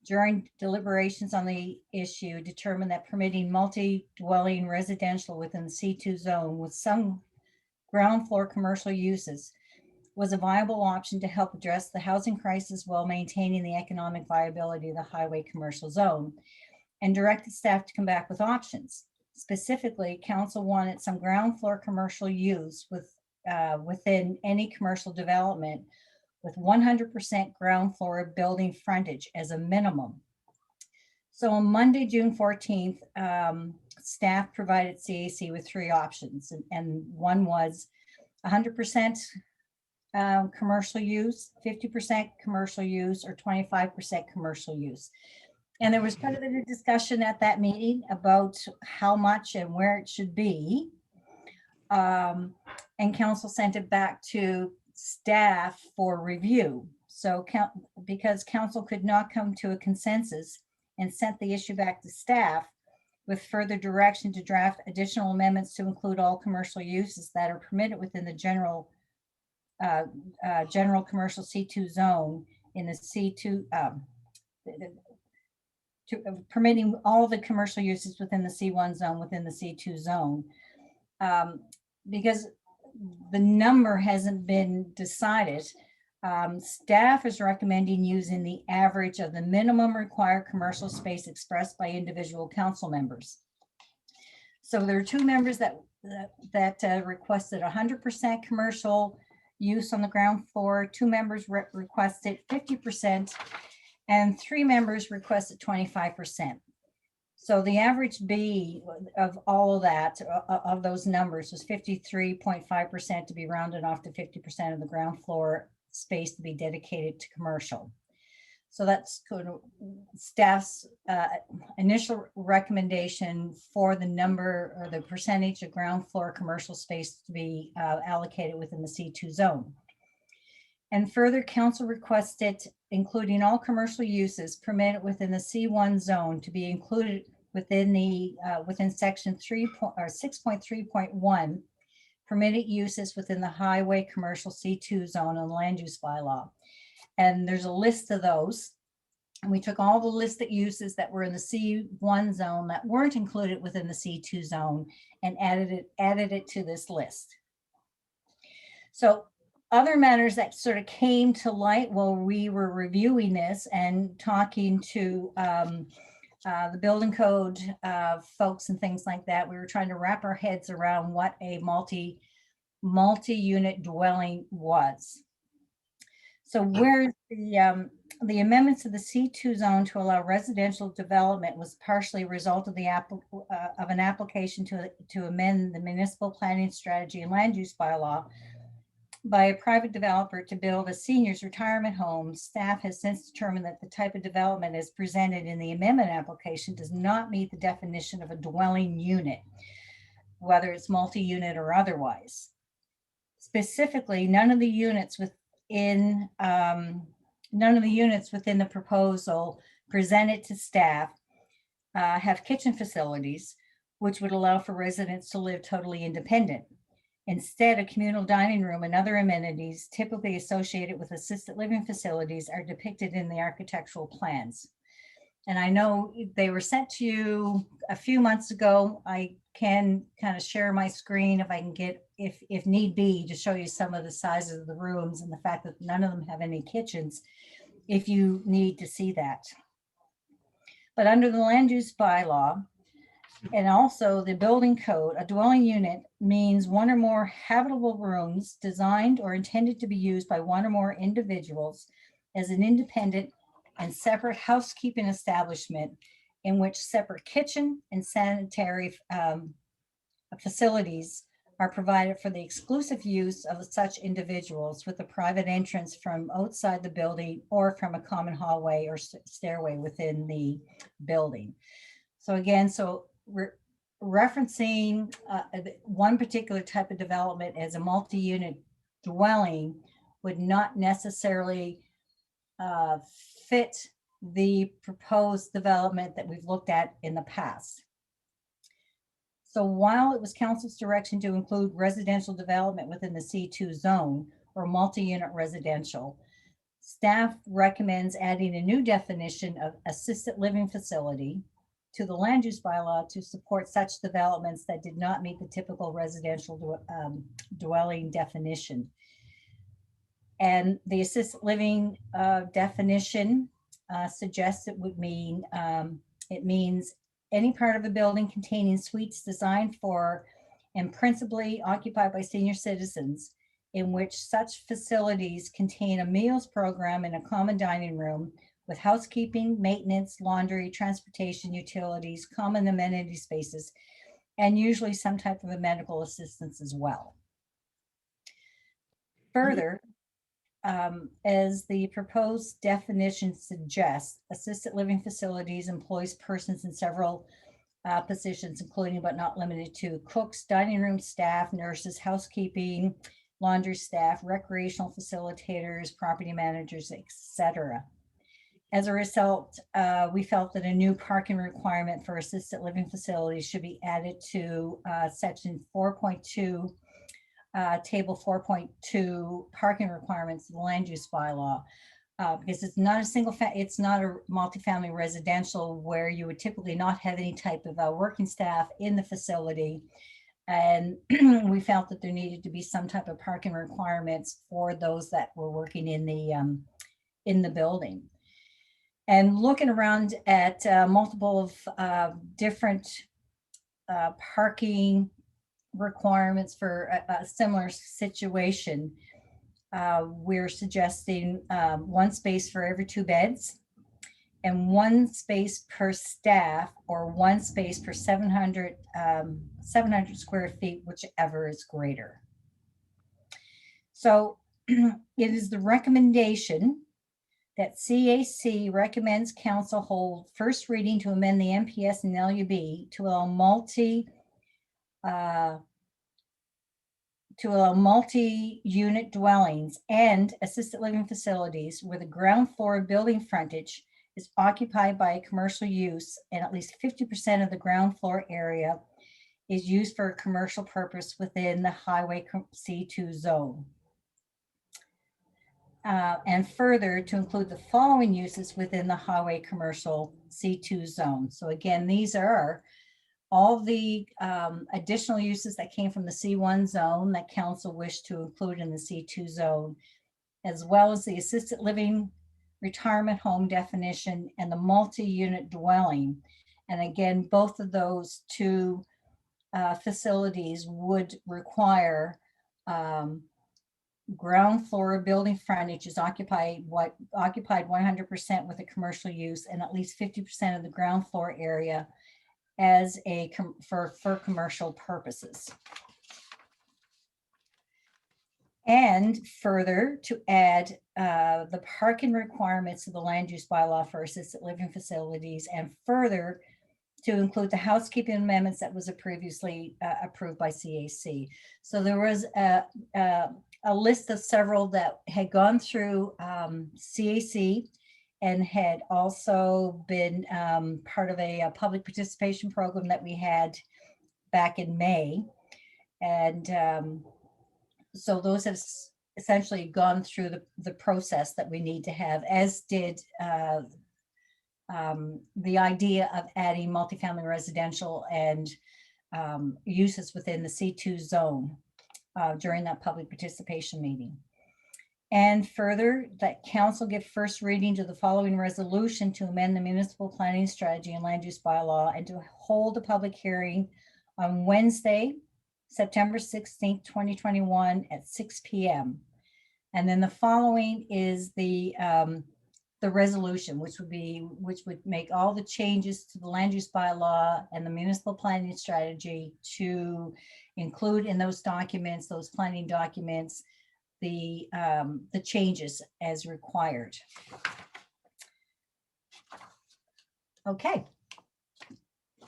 during deliberations on the issue, determined that permitting multi-dwelling residential within the C2 zone with some ground floor commercial uses was a viable option to help address the housing crisis while maintaining the economic viability of the highway commercial zone, and directed staff to come back with options. Specifically, council wanted some ground floor commercial use within any commercial development with 100% ground floor building frontage as a minimum. So on Monday, June 14th, staff provided CAC with 3 options, and one was 100% commercial use, 50% commercial use, or 25% commercial use. And there was quite a bit of discussion at that meeting about how much and where it should be. And council sent it back to staff for review. So because council could not come to a consensus and sent the issue back to staff with further direction to draft additional amendments to include all commercial uses that are permitted within the general commercial C2 zone in the C2, permitting all the commercial uses within the C1 zone within the C2 zone. Because the number hasn't been decided, staff is recommending using the average of the minimum required commercial space expressed by individual council members. So there are 2 members that requested 100% commercial use on the ground floor, 2 members requested 50%, and 3 members requested 25%. So the average B of all of that, of those numbers, was 53.5% to be rounded off to 50% of the ground floor space to be dedicated to commercial. So that's staff's initial recommendation for the number or the percentage of ground floor commercial space to be allocated within the C2 zone. And further, council requested including all commercial uses permitted within the C1 zone to be included within the within section 6.3.1 permitted uses within the highway commercial C2 zone and land use bylaw. And there's a list of those. And we took all the listed uses that were in the C1 zone that weren't included within the C2 zone and added it to this list. So other matters that sort of came to light while we were reviewing this and talking to the building code folks and things like that, we were trying to wrap our heads around what a multi-unit dwelling was. So where the amendments to the C2 zone to allow residential development was partially a result of an application to amend the municipal planning strategy and land use bylaw by a private developer to build a seniors retirement home. Staff has since determined that the type of development as presented in the amendment application does not meet the definition of a dwelling unit, whether it's multi-unit or otherwise. Specifically, none of the units within the proposal presented to staff have kitchen facilities, which would allow for residents to live totally independent. Instead, a communal dining room and other amenities typically associated with assisted living facilities are depicted in the architectural plans. And I know they were sent to you a few months ago. I can kind of share my screen if I can get, if need be, to show you some of the sizes of the rooms and the fact that none of them have any kitchens, if you need to see that. But under the land use bylaw and also the building code, a dwelling unit means one or more habitable rooms designed or intended to be used by one or more individuals as an independent and separate housekeeping establishment in which separate kitchen and sanitary facilities are provided for the exclusive use of such individuals, with a private entrance from outside the building or from a common hallway or stairway within the building. So again, we're referencing one particular type of development as a multi-unit dwelling would not necessarily fit the proposed development that we've looked at in the past. So while it was council's direction to include residential development within the C2 zone or multi-unit residential, staff recommends adding a new definition of assisted living facility to the land use bylaw to support such developments that did not meet the typical residential dwelling definition. And the assisted living definition suggests it would mean, it means any part of a building containing suites designed for and principally occupied by senior citizens, in which such facilities contain a meals program and a common dining room with housekeeping, maintenance, laundry, transportation, utilities, common amenity spaces, and usually some type of a medical assistance as well. Further, as the proposed definition suggests, assisted living facilities employs persons in several positions, including but not limited to cooks, dining room staff, nurses, housekeeping, laundry staff, recreational facilitators, property managers, etc. As a result, we felt that a new parking requirement for assisted living facilities should be added to section 4.2, table 4.2 parking requirements of the land use bylaw, because it's not a it's not a multifamily residential where you would typically not have any type of working staff in the facility. And we felt that there needed to be some type of parking requirements for those that were working in the building. And looking around at multiple of different parking requirements for a similar situation, we're suggesting one space for every 2 beds and one space per staff, or one space per 700 square feet, whichever is greater. So it is the recommendation that CAC recommends council hold first reading to amend the MPS and LUB to allow multi-unit dwellings and assisted living facilities where the ground floor building frontage is occupied by commercial use and at least 50% of the ground floor area is used for a commercial purpose within the highway C2 zone. And further, to include the following uses within the highway commercial C2 zone. So again, these are all the additional uses that came from the C1 zone that council wished to include in the C2 zone, as well as the assisted living retirement home definition and the multi-unit dwelling. And again, both of those two facilities would require ground floor building frontage is occupied 100% with a commercial use, and at least 50% of the ground floor area as for commercial purposes. And further, to add the parking requirements of the land use bylaw for assisted living facilities, and further to include the housekeeping amendments that was previously approved by CAC. So there was a list of several that had gone through CAC and had also been part of a public participation program that we had back in May. And so those have essentially gone through the process that we need to have, as did the idea of adding multifamily residential and uses within the C2 zone during that public participation meeting. And further, that council give first reading to the following resolution to amend the municipal planning strategy and land use bylaw, and to hold a public hearing on Wednesday, September 16th, 2021 at 6 p.m. And then the following is the resolution, which would make all the changes to the land use bylaw and the municipal planning strategy to include in those documents, those planning documents, the changes as required. Okay.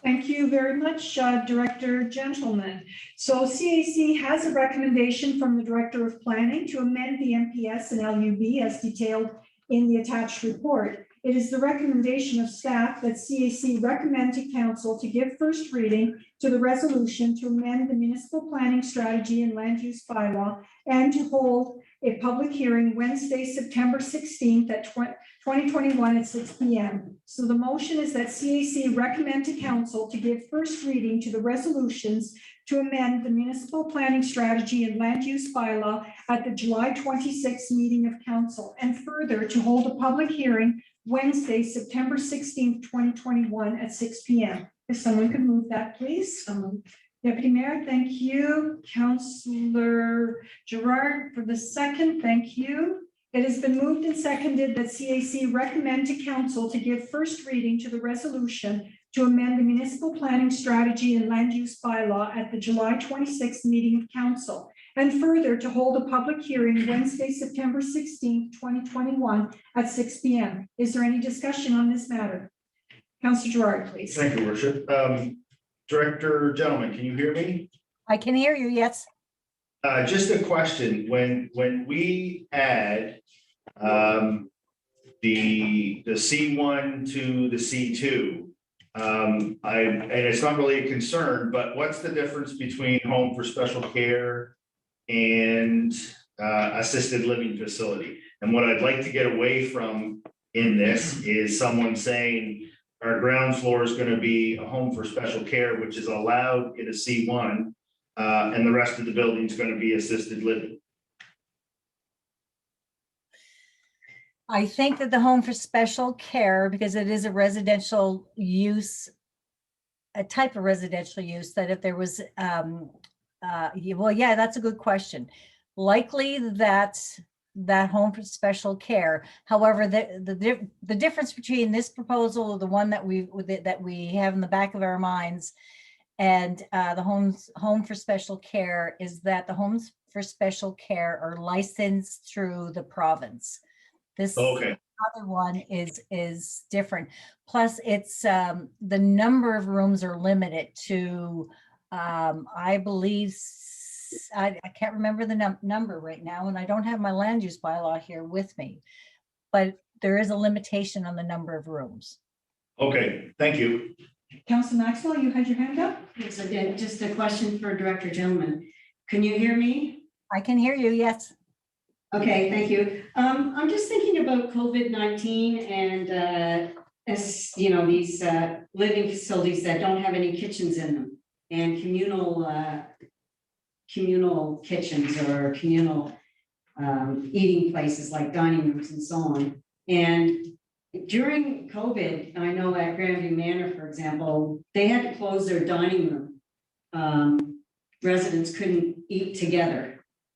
Thank you very much, Director Gentleman. So CAC has a recommendation from the Director of Planning to amend the MPS and LUB as detailed in the attached report. It is the recommendation of staff that CAC recommend to council to give first reading to the resolution to amend the municipal planning strategy and land use bylaw, and to hold a public hearing Wednesday, September 16th at 2021 at 6 p.m. So the motion is that CAC recommend to council to give first reading to the resolutions to amend the municipal planning strategy and land use bylaw at the July 26th meeting of council, and further to hold a public hearing Wednesday, September 16th, 2021 at 6 p.m. If someone could move that, please. Deputy Mayor, thank you. Councillor Gerard for the second, thank you. It has been moved and seconded that CAC recommend to council to give first reading to the resolution to amend the municipal planning strategy and land use bylaw at the July 26th meeting of council, and further to hold a public hearing Wednesday, September 16th, 2021 at 6 p.m. Is there any discussion on this matter? Councillor Gerard, please. Thank you, Worship. Director Gentleman, can you hear me? I can hear you, yes. Just a question, when we add the C1 to the C2, and it's not really a concern, but what's the difference between home for special care and assisted living facility? And what I'd like to get away from in this is someone saying our ground floor is going to be a home for special care, which is allowed in a C1, and the rest of the building is going to be assisted living. I think that the home for special care, because it is a residential use, a type of residential use, that if there was, well, yeah, that's a good question. Likely that home for special care. However, the difference between this proposal, the one that we have in the back of our minds, and the home for special care, is that the homes for special care are licensed through the province. This other one is different. Plus, it's the number of rooms are limited to, I believe, I can't remember the number right now, and I don't have my land use bylaw here with me, but there is a limitation on the number of rooms. Okay, thank you. Councillor Maxwell, you had your hand up? Yes, again, just a question for Director Gentleman. Can you hear me? I can hear you, yes. Okay, thank you. I'm just thinking about COVID-19 and as you know, these living facilities that don't have any kitchens in them, and communal kitchens or communal eating places like dining rooms and so on. And during COVID, I know at Grandview Manor, for example, they had to close their dining room. Residents couldn't eat together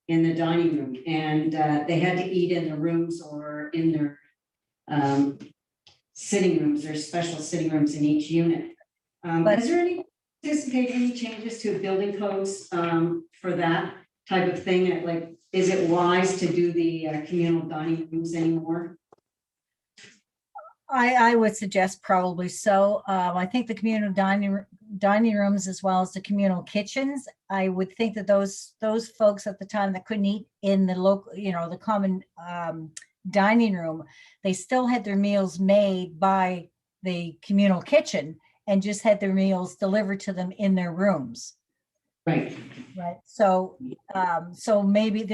in the dining room, and they had to eat in the rooms or in their sitting rooms. There's special sitting rooms in each unit. Is there anticipate any changes to building codes for that type of thing? Like, is it wise to do the communal dining rooms anymore? I would suggest probably so. I think the communal dining rooms as well as the communal kitchens, I would think that those folks at the time that couldn't eat in the local, the common dining room, they still had their meals made by the communal kitchen and just had their meals delivered to them in their rooms. Right. Right. So, so maybe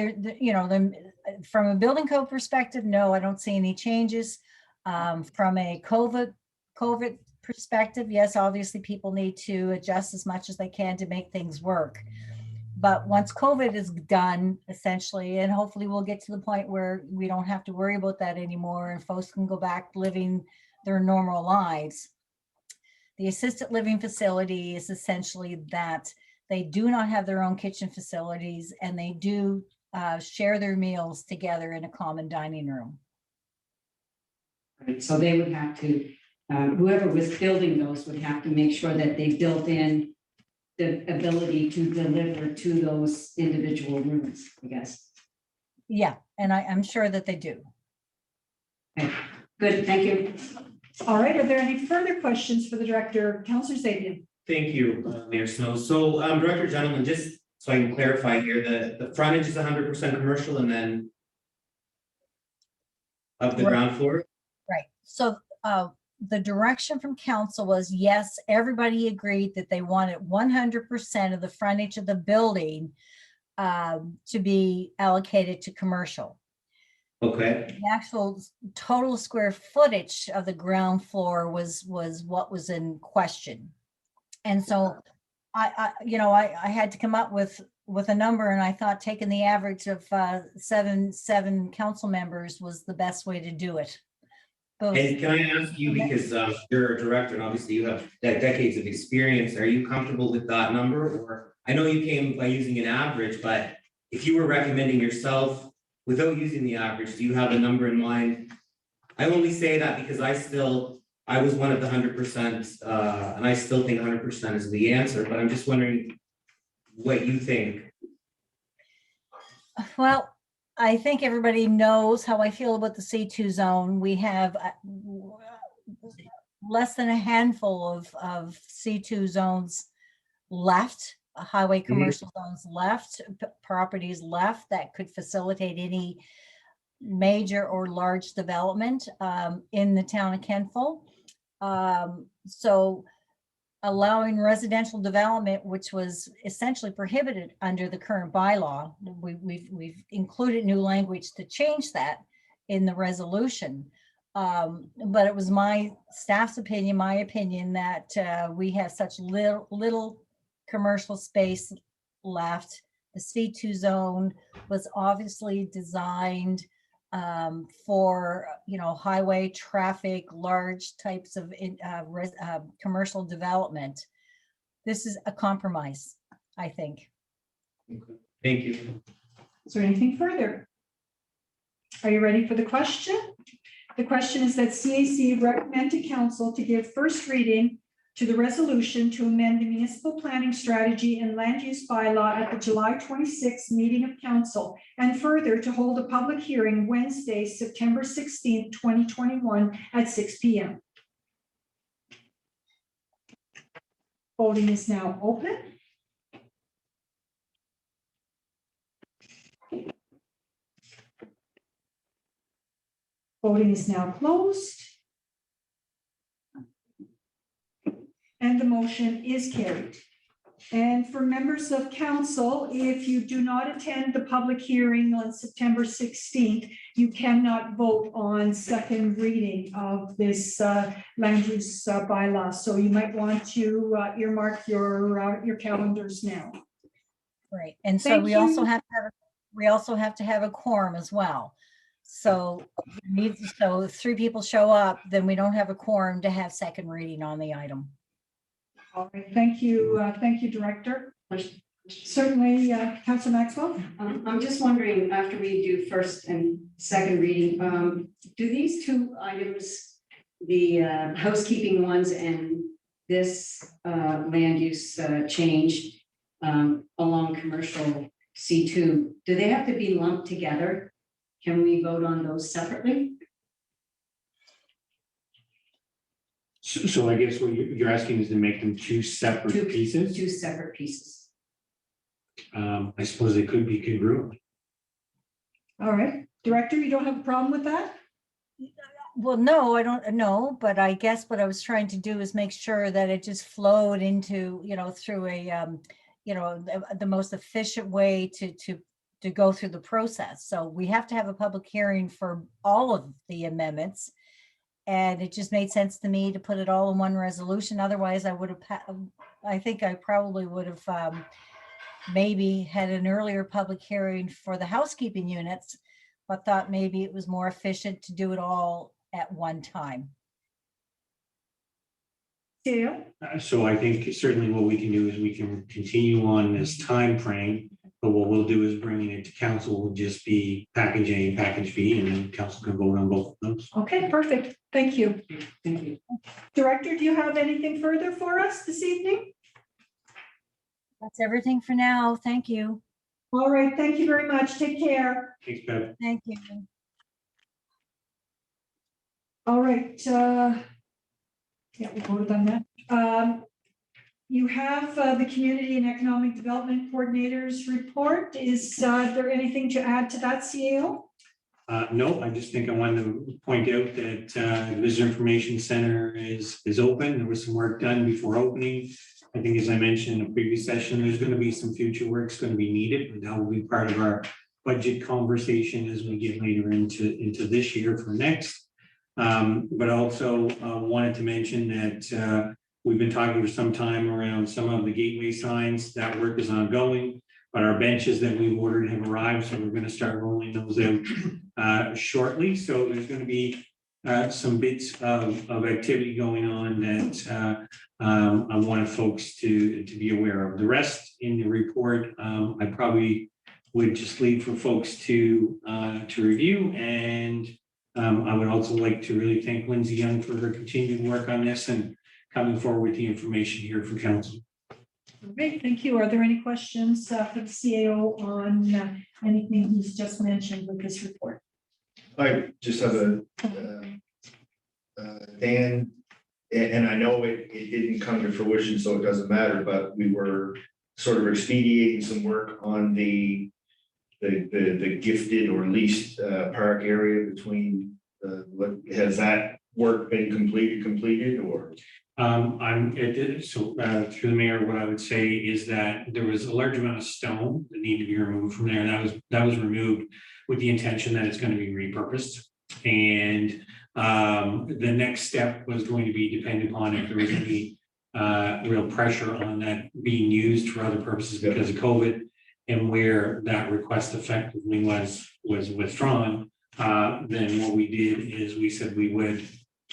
from a building code perspective, no, I don't see any changes. From a COVID perspective, yes, obviously people need to adjust as much as they can to make things work. But once COVID is done, essentially, and hopefully we'll get to the point where we don't have to worry about that anymore and folks can go back living their normal lives. The assisted living facility is essentially that they do not have their own kitchen facilities and they do share their meals together in a common dining room. Right, so they would have to, whoever was building those would have to make sure that they built in the ability to deliver to those individual rooms, I guess. Yeah, and I'm sure that they do. Okay, good, thank you. All right, are there any further questions for the director? Councillor Zabian? Thank you, Mayor Snow. So, Director Gentleman, just so I can clarify here, the frontage is 100% commercial and then of the Right. ground floor? Right. So the direction from council was, yes, everybody agreed that they wanted 100% of the frontage of the building to be allocated to commercial. Okay, The actual total square footage of the ground floor was what was in question. And so I had to come up with a number, and I thought taking the average of seven council members was the best way to do it. Both. and can I ask you, because you're a director and obviously you have decades of experience, are you comfortable with that number? Or I know you came by using an average, but if you were recommending yourself without using the average, do you have a number in mind? I only say that because I was one of the 100%, and I still think 100% is the answer, but I'm just wondering what you think. Well, I think everybody knows how I feel about the C2 zone. We have less than a handful of C2 zones left, highway commercial zones left, properties left that could facilitate any major or large development in the town of Kentville. So allowing residential development, which was essentially prohibited under the current bylaw, we've included new language to change that in the resolution. But it was my staff's opinion, my opinion, that we have such little commercial space left. The C2 zone was obviously designed for highway traffic, large types of commercial development. This is a compromise, I think. Okay. Thank you. Is there anything further? Are you ready for the question? The question is that CAC recommend to council to give first reading to the resolution to amend the municipal planning strategy and land use bylaw at the July 26th meeting of council, and further to hold a public hearing Wednesday, September 16th, 2021 at 6 p.m. Voting is now open. Voting is now closed. And the motion is carried. And for members of council, if you do not attend the public hearing on September 16th, you cannot vote on second reading of this land use bylaw. So you might want to earmark your calendars now. Right. And so Thank we you. also have to have a quorum as well. So if 3 people show up, then we don't have a quorum to have second reading on the item. All right, thank you, Director. Certainly, Councilor Maxwell. I'm just wondering, after we do first and second reading, do these two items, the housekeeping ones and this land use change along commercial C2, do they have to be lumped together? Can we vote on those separately? So I guess what you're asking is to make them two separate pieces? Two separate pieces. I suppose they could be congruent. All right, Director, you don't have a problem with that? Well, no, I don't know, but I guess what I was trying to do is make sure that it just flowed into, through a, the most efficient way to go through the process. So we have to have a public hearing for all of the amendments. And it just made sense to me to put it all in one resolution. Otherwise, I think I probably would have maybe had an earlier public hearing for the housekeeping units, but thought maybe it was more efficient to do it all at one time. Yeah. So I think certainly what we can do is we can continue on this time frame, but what we'll do is bringing it to council will just be package A and package B, and then council can vote on both of those. Okay, perfect. Thank you. Thank you. Director, do you have anything further for us this evening? That's everything for now. Thank you. All right, thank you very much. Take care. Thanks, Bev. Thank you. All right. Yeah, we voted on that. You have the Community and Economic Development Coordinators report. Is there anything to add to that, CAO? No, I just think I wanted to point out that the Visitor Information Center is open. There was some work done before opening. I think, as I mentioned in a previous session, there's going to be some future work's going to be needed, and that will be part of our budget conversation as we get later into this year for next. But also wanted to mention that we've been talking for some time around some of the gateway signs. That work is ongoing, but our benches that we've ordered have arrived, so we're going to start rolling those out shortly. So there's going to be some bits of activity going on that I wanted folks to be aware of. The rest in the report, I probably would just leave for folks to review. And I would also like to really thank Lindsay Young for her continued work on this and coming forward with the information here for council. Great, thank you. Are there any questions for the CAO on anything he's just mentioned with this report? I just have a, Dan, and I know it didn't come to fruition, so it doesn't matter, but we were sort of expediting some work on the gifted or leased park area between, has that work been completed or? Through the mayor, what I would say is that there was a large amount of stone that needed to be removed from there. That was removed with the intention that it's going to be repurposed. And the next step was going to be dependent upon if there was any real pressure on that being used for other purposes because of COVID, and where that request effectively was withdrawn. Then what we did is we said we would,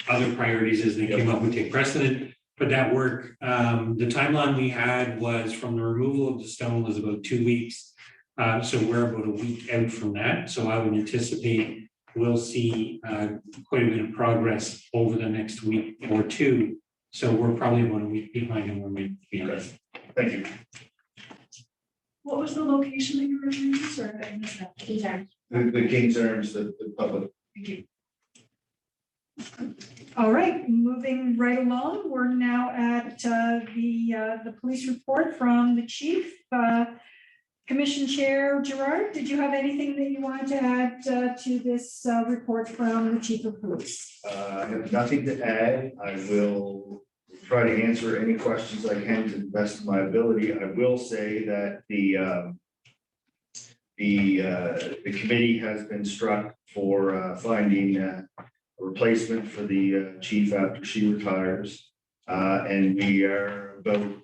other priorities as they came up would take precedent. But that work, the timeline we had was from the removal of the stone was about 2 weeks. So we're about a week out from that. So I would anticipate we'll see quite a bit of progress over the next week or two. So we're probably about a week behind and we're maybe behind. Thank you. What was the location that you were referring to? Sorry, I missed that. The King's Arms, the public. Thank you. All right, moving right along, we're now at the police report from the chief. Commission Chair Gerard, did you have anything that you wanted to add to this report from the chief of police? I have nothing to add. I will try to answer any questions I can to the best of my ability. I will say that the committee has been struck for finding a replacement for the chief after she retires. And we are about a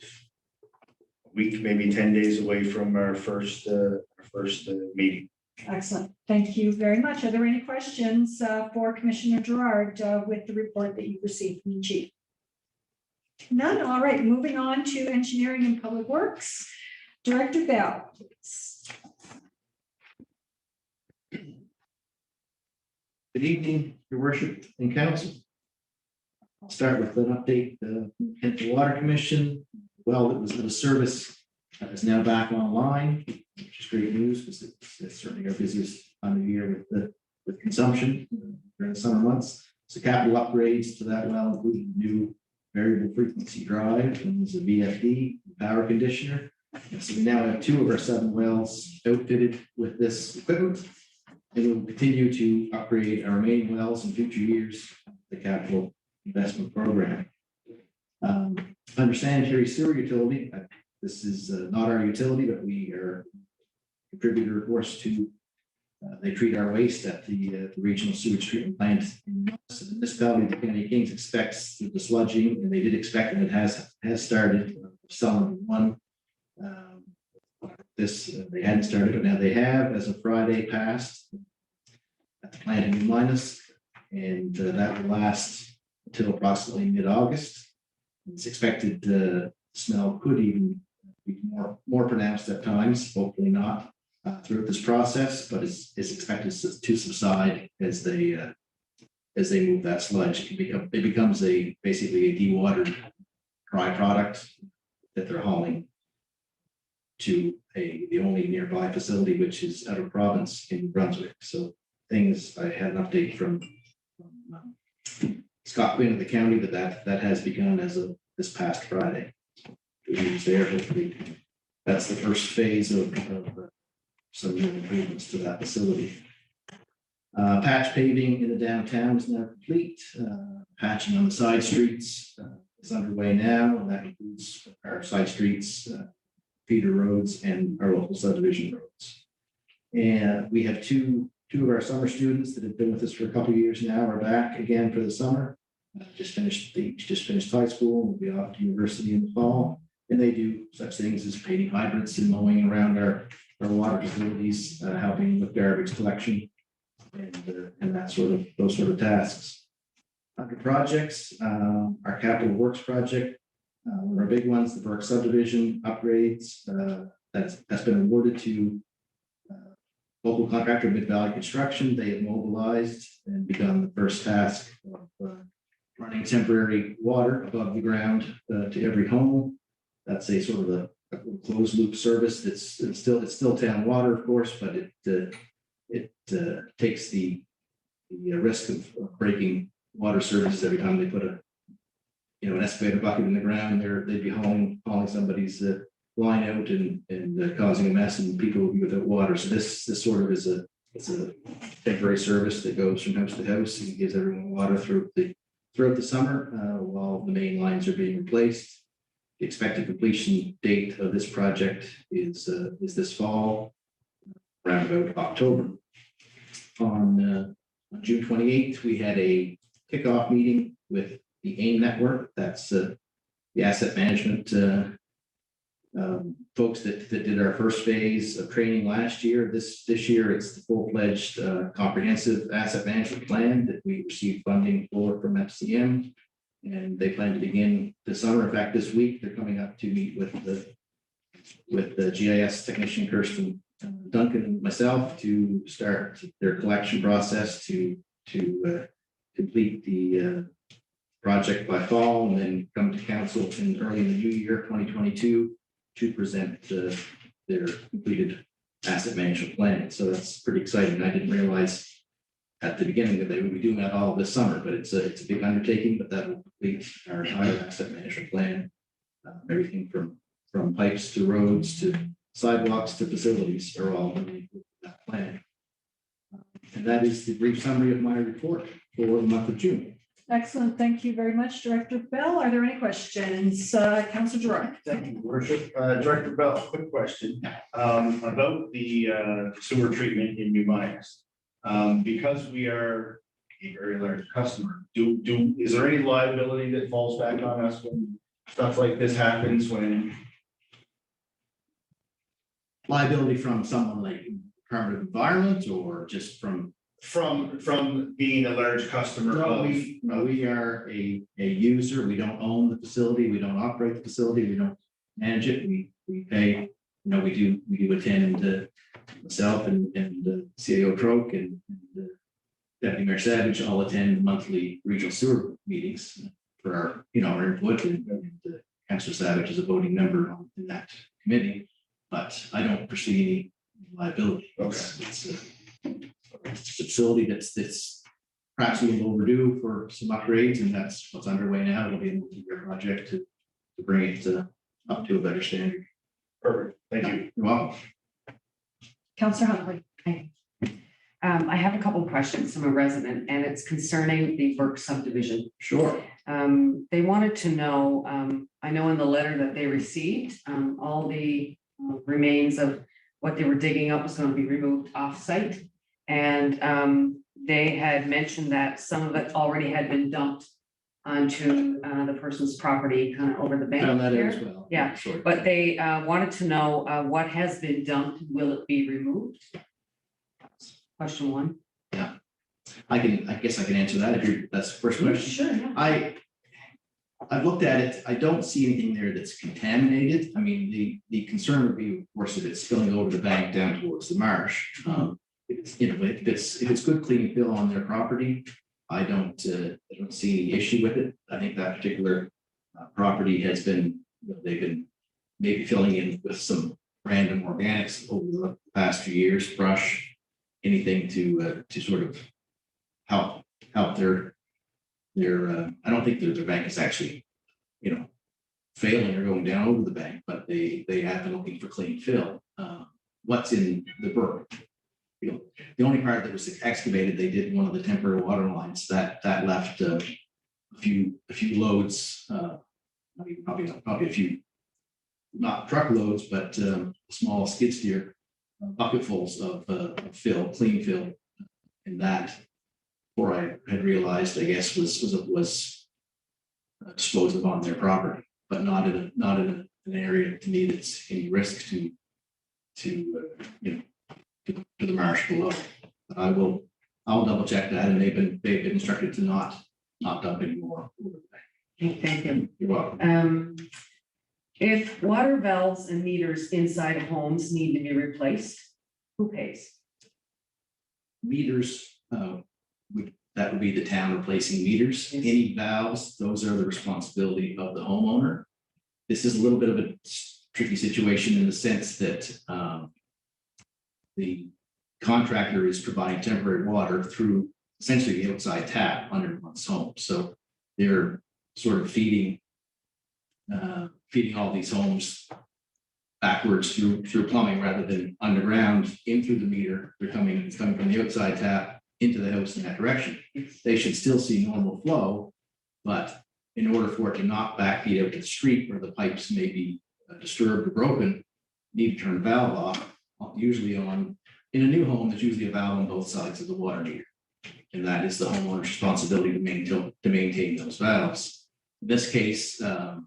week, maybe 10 days away from our first meeting. Excellent. Thank you very much. Are there any questions for Commissioner Gerard with the report that you received from the chief? None. All right, moving on to engineering and public works. Director Bell, please. Good evening, Your Worship and Council. I'll start with an update. At the Water Commission, well, that was out of service, is now back online, which is great news because it's certainly our busiest time of year with consumption during the summer months. So capital upgrades to that well, including new variable frequency drive, and there's a VFD power conditioner. And so we now have 2 of our 7 wells outfitted with this equipment. And we will continue to upgrade our remaining wells in future years, the capital investment program. Under sanitary sewer utility, this is not our utility, but we are a contributor, of course, to they treat our waste at the regional sewage treatment plant. So the municipality of Kennedy Kings expects the sludging, and they did expect, and it has started. Some one. They hadn't started, but now they have, as of Friday passed at the plant in New Minas, and that will last until approximately mid-August. It's expected the smell could even be more pronounced at times, hopefully not throughout this process, but it's expected to subside as they move that sludge. It becomes basically a dewatered dry product that they're hauling to the only nearby facility, which is out of province in New Brunswick. So I had an update from Scott Quinn of the county that has begun as of this past Friday. Hopefully, that's the first phase of some new improvements to that facility. Patch paving in the downtown is now complete. Patching on the side streets is underway now, and that includes our side streets, feeder roads, and our local subdivision roads. And we have two of our summer students that have been with us for a couple of years now are back again for the summer. Just finished high school, will be off to university in the fall, and they do such things as painting hydrants and mowing around our water facilities, helping with garbage collection and those sort of tasks. Under projects, our capital works project, one of our big ones, the Burke subdivision upgrades, that's been awarded to local contractor Mid Valley Construction. They have mobilized and begun the first task of running temporary water above the ground to every home. That's a sort of a closed loop service. It's still town water, of course, but it takes the risk of breaking water services every time they put an excavator bucket in the ground. They'd be hauling somebody's line out and causing a mess, and people will be without water. So this sort of is a temporary service that goes from house to house and gives everyone water throughout the summer while the main lines are being replaced. The expected completion date of this project is this fall, around about October. On June 28th, we had a kickoff meeting with the AIM network. That's the asset management folks that did our first phase of training last year. This year, it's the full-fledged comprehensive asset management plan that we received funding for from FCM. And they plan to begin this summer. In fact, this week, they're coming up to meet with the GIS technician, Kirsten Duncan, and myself to start their collection process to complete the project by fall, and then come to council early in the new year, 2022, to present their completed asset management plan. So that's pretty exciting. I didn't realize at the beginning that they would be doing that all this summer, but it's a big undertaking, but that will complete our entire asset management plan. Everything from pipes to roads to sidewalks to facilities are all in that plan. And that is the brief summary of my report for the month of June. Excellent. Thank you very much, Director Bell. Are there any questions? Councilor Gerard. Thank you, Your Worship. Director Bell, quick question about the sewer treatment in New Minas. Because we are a very large customer, is there any liability that falls back on us when stuff like this happens? When Liability from someone like Department of Environment, or just from being a large customer No, of? we are a user. We don't own the facility. We don't operate the facility. We don't manage it. We pay, we do attend, myself and CAO Troke and Deputy Mayor Savage all attend monthly regional sewer meetings for our input, and Councilor Savage is a voting member in that committee, but I don't foresee any liability. Okay. It's a facility that's perhaps a little overdue for some upgrades, and that's what's underway now. It'll be a multi-year project to bring it up to a better standard. Perfect, thank you. You're welcome. Counselor Huntley. I have a couple of questions from a resident, and it's concerning the Burke subdivision. Sure. They wanted to know, I know in the letter that they received, all the remains of what they were digging up was going to be removed off-site. And they had mentioned that some of it already had been dumped onto the person's property, kind of over the bank Found that out as here. well. Yeah, Sure. but they wanted to know what has been dumped, will it be removed? Question one. I guess I can answer that if that's the first question. Sure, yeah. I've looked at it. I don't see anything there that's contaminated. I mean, the concern would be, of course, if it's spilling over the bank down towards the marsh. If it's good clean fill on their property, I don't see any issue with it. I think that particular property has been, they've been maybe filling in with some random organics over the past few years, brush, anything to sort of help their I don't think their bank is actually, failing or going down over the bank, but they have been looking for clean fill. What's in the Burke? The only part that was excavated, they did one of the temporary water lines that left a few loads, probably a few, not truckloads, but small skid steer bucketfuls of fill, clean fill, and that, before I had realized, I guess, was disposed of on their property, but not in an area to me that's any risk to the marsh below. I'll double check that, and they've been instructed to not dump anymore. Okay, thank you. You're welcome. If water valves and meters inside of homes need to be replaced, who pays? Meters, that would be the town replacing meters. Yes. Any valves, those are the responsibility of the homeowner. This is a little bit of a tricky situation in the sense that the contractor is providing temporary water through essentially the outside tap under one's home. So they're sort of feeding all these homes backwards through plumbing rather than underground in through the meter. It's coming from the outside tap into the house in that direction. They should still see normal flow, but in order for it to not backfeed out to the street where the pipes may be disturbed or broken, need to turn the valve off. Usually in a new home, there's usually a valve on both sides of the water meter. And that is the homeowner's responsibility to maintain those valves. In this case, the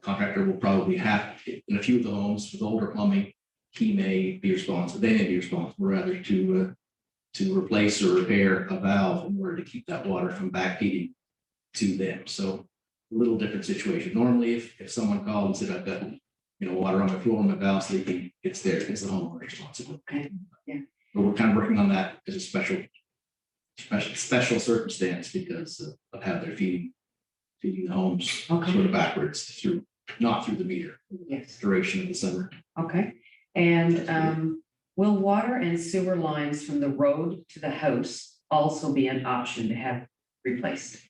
contractor will probably have, in a few of the homes with older plumbing, they may be responsible rather to replace or repair a valve in order to keep that water from backfeeding to them. So a little different situation. Normally, if someone called and said, I've got water on my floor, my valve's leaking, it's the homeowner's responsibility. Okay, yeah. But we're kind of working on that as a special circumstance because of how they're feeding the homes Okay. sort of backwards not through the meter Yes, duration of the summer. okay. And will water and sewer lines from the road to the house also be an option to have replaced?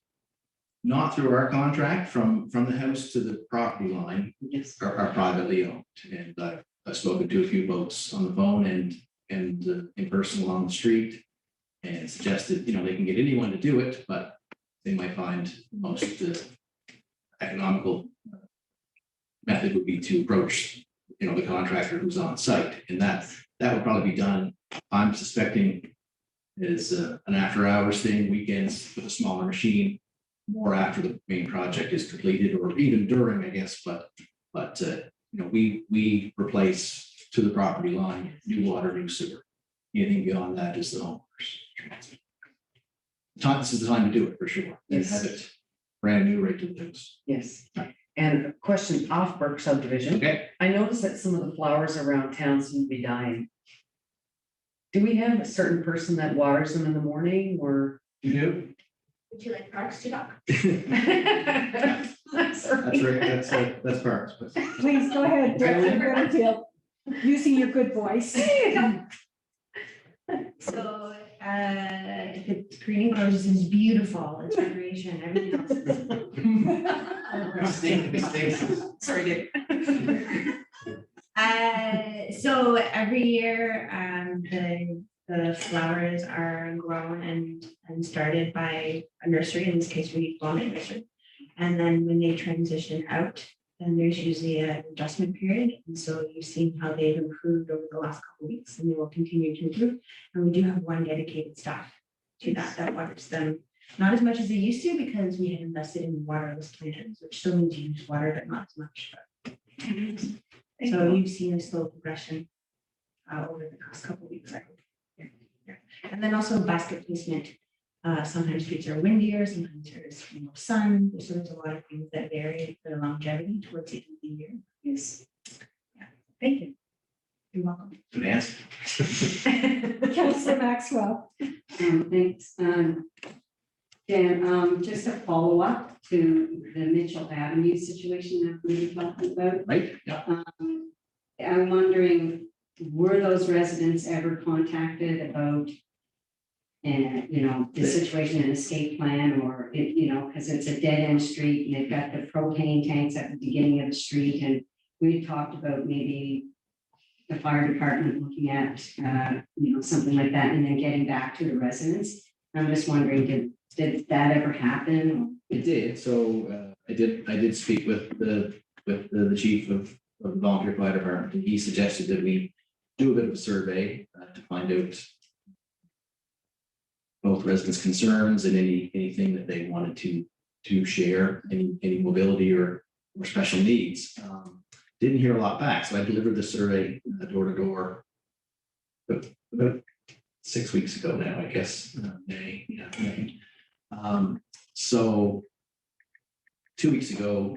Not through our contract, from the house to the property line Yes. are privately owned. And I've spoken to a few folks on the phone and in person along the street and suggested, they can get anyone to do it, but they might find the most economical method would be to approach, the contractor who's on site. And that would probably be done, I'm suspecting, is an after hours thing, weekends with a smaller machine, more after the main project is completed, or even during, I guess, but we replace to the property line, new water, new sewer. Anything beyond that is the homeowner's. This is the time to do it for sure, and have it brand new right to the house. Yes. And a question off Burke subdivision. Okay. I noticed that some of the flowers around town seem to be dying. Do we have a certain person that waters them in the morning or? You do? Would you like Parks to talk? That's right, that's Parks. but- Please go ahead, Director Granville, using your good voice. So, If it's green roses is beautiful, it's recreation, everything else. Sorry, Dave. So every year, the flowers are grown and started by a nursery, in this case, we call it nursery. And then when they transition out, then there's usually an adjustment period. And so you've seen how they've improved over the last couple of weeks, and they will continue to improve. And we do have one dedicated staff to that waters them. Not as much as they used to, because we had invested in waterless planters, which still means you use water, but not as much. So you've seen a slow progression over the past couple of weeks, I hope. Yeah. And then also basket placement. Sometimes trees are windier, sometimes there's more sun. So there's a lot of things that vary for the longevity towards the end of the year. Yes. Yeah. Thank you. You're welcome. Good answer. Councillor Maxwell. Thanks. Dan, just a follow-up to the Mitchell Avenue situation that we were talking about. Right, yeah. I'm wondering, were those residents ever contacted about, the situation, an escape plan, or, because it's a dead-end street, and they've got the propane tanks at the beginning of the street, and we talked about maybe the fire department looking at, something like that, and then getting back to the residents. I'm just wondering, did that ever happen? It did. So I did speak with the chief of the volunteer fire department, and he suggested that we do a bit of a survey to find out both residents' concerns and anything that they wanted to share, any mobility or special needs. Didn't hear a lot back, so I delivered the survey door to door about 6 weeks ago now, I guess. May, yeah. So 2 weeks ago,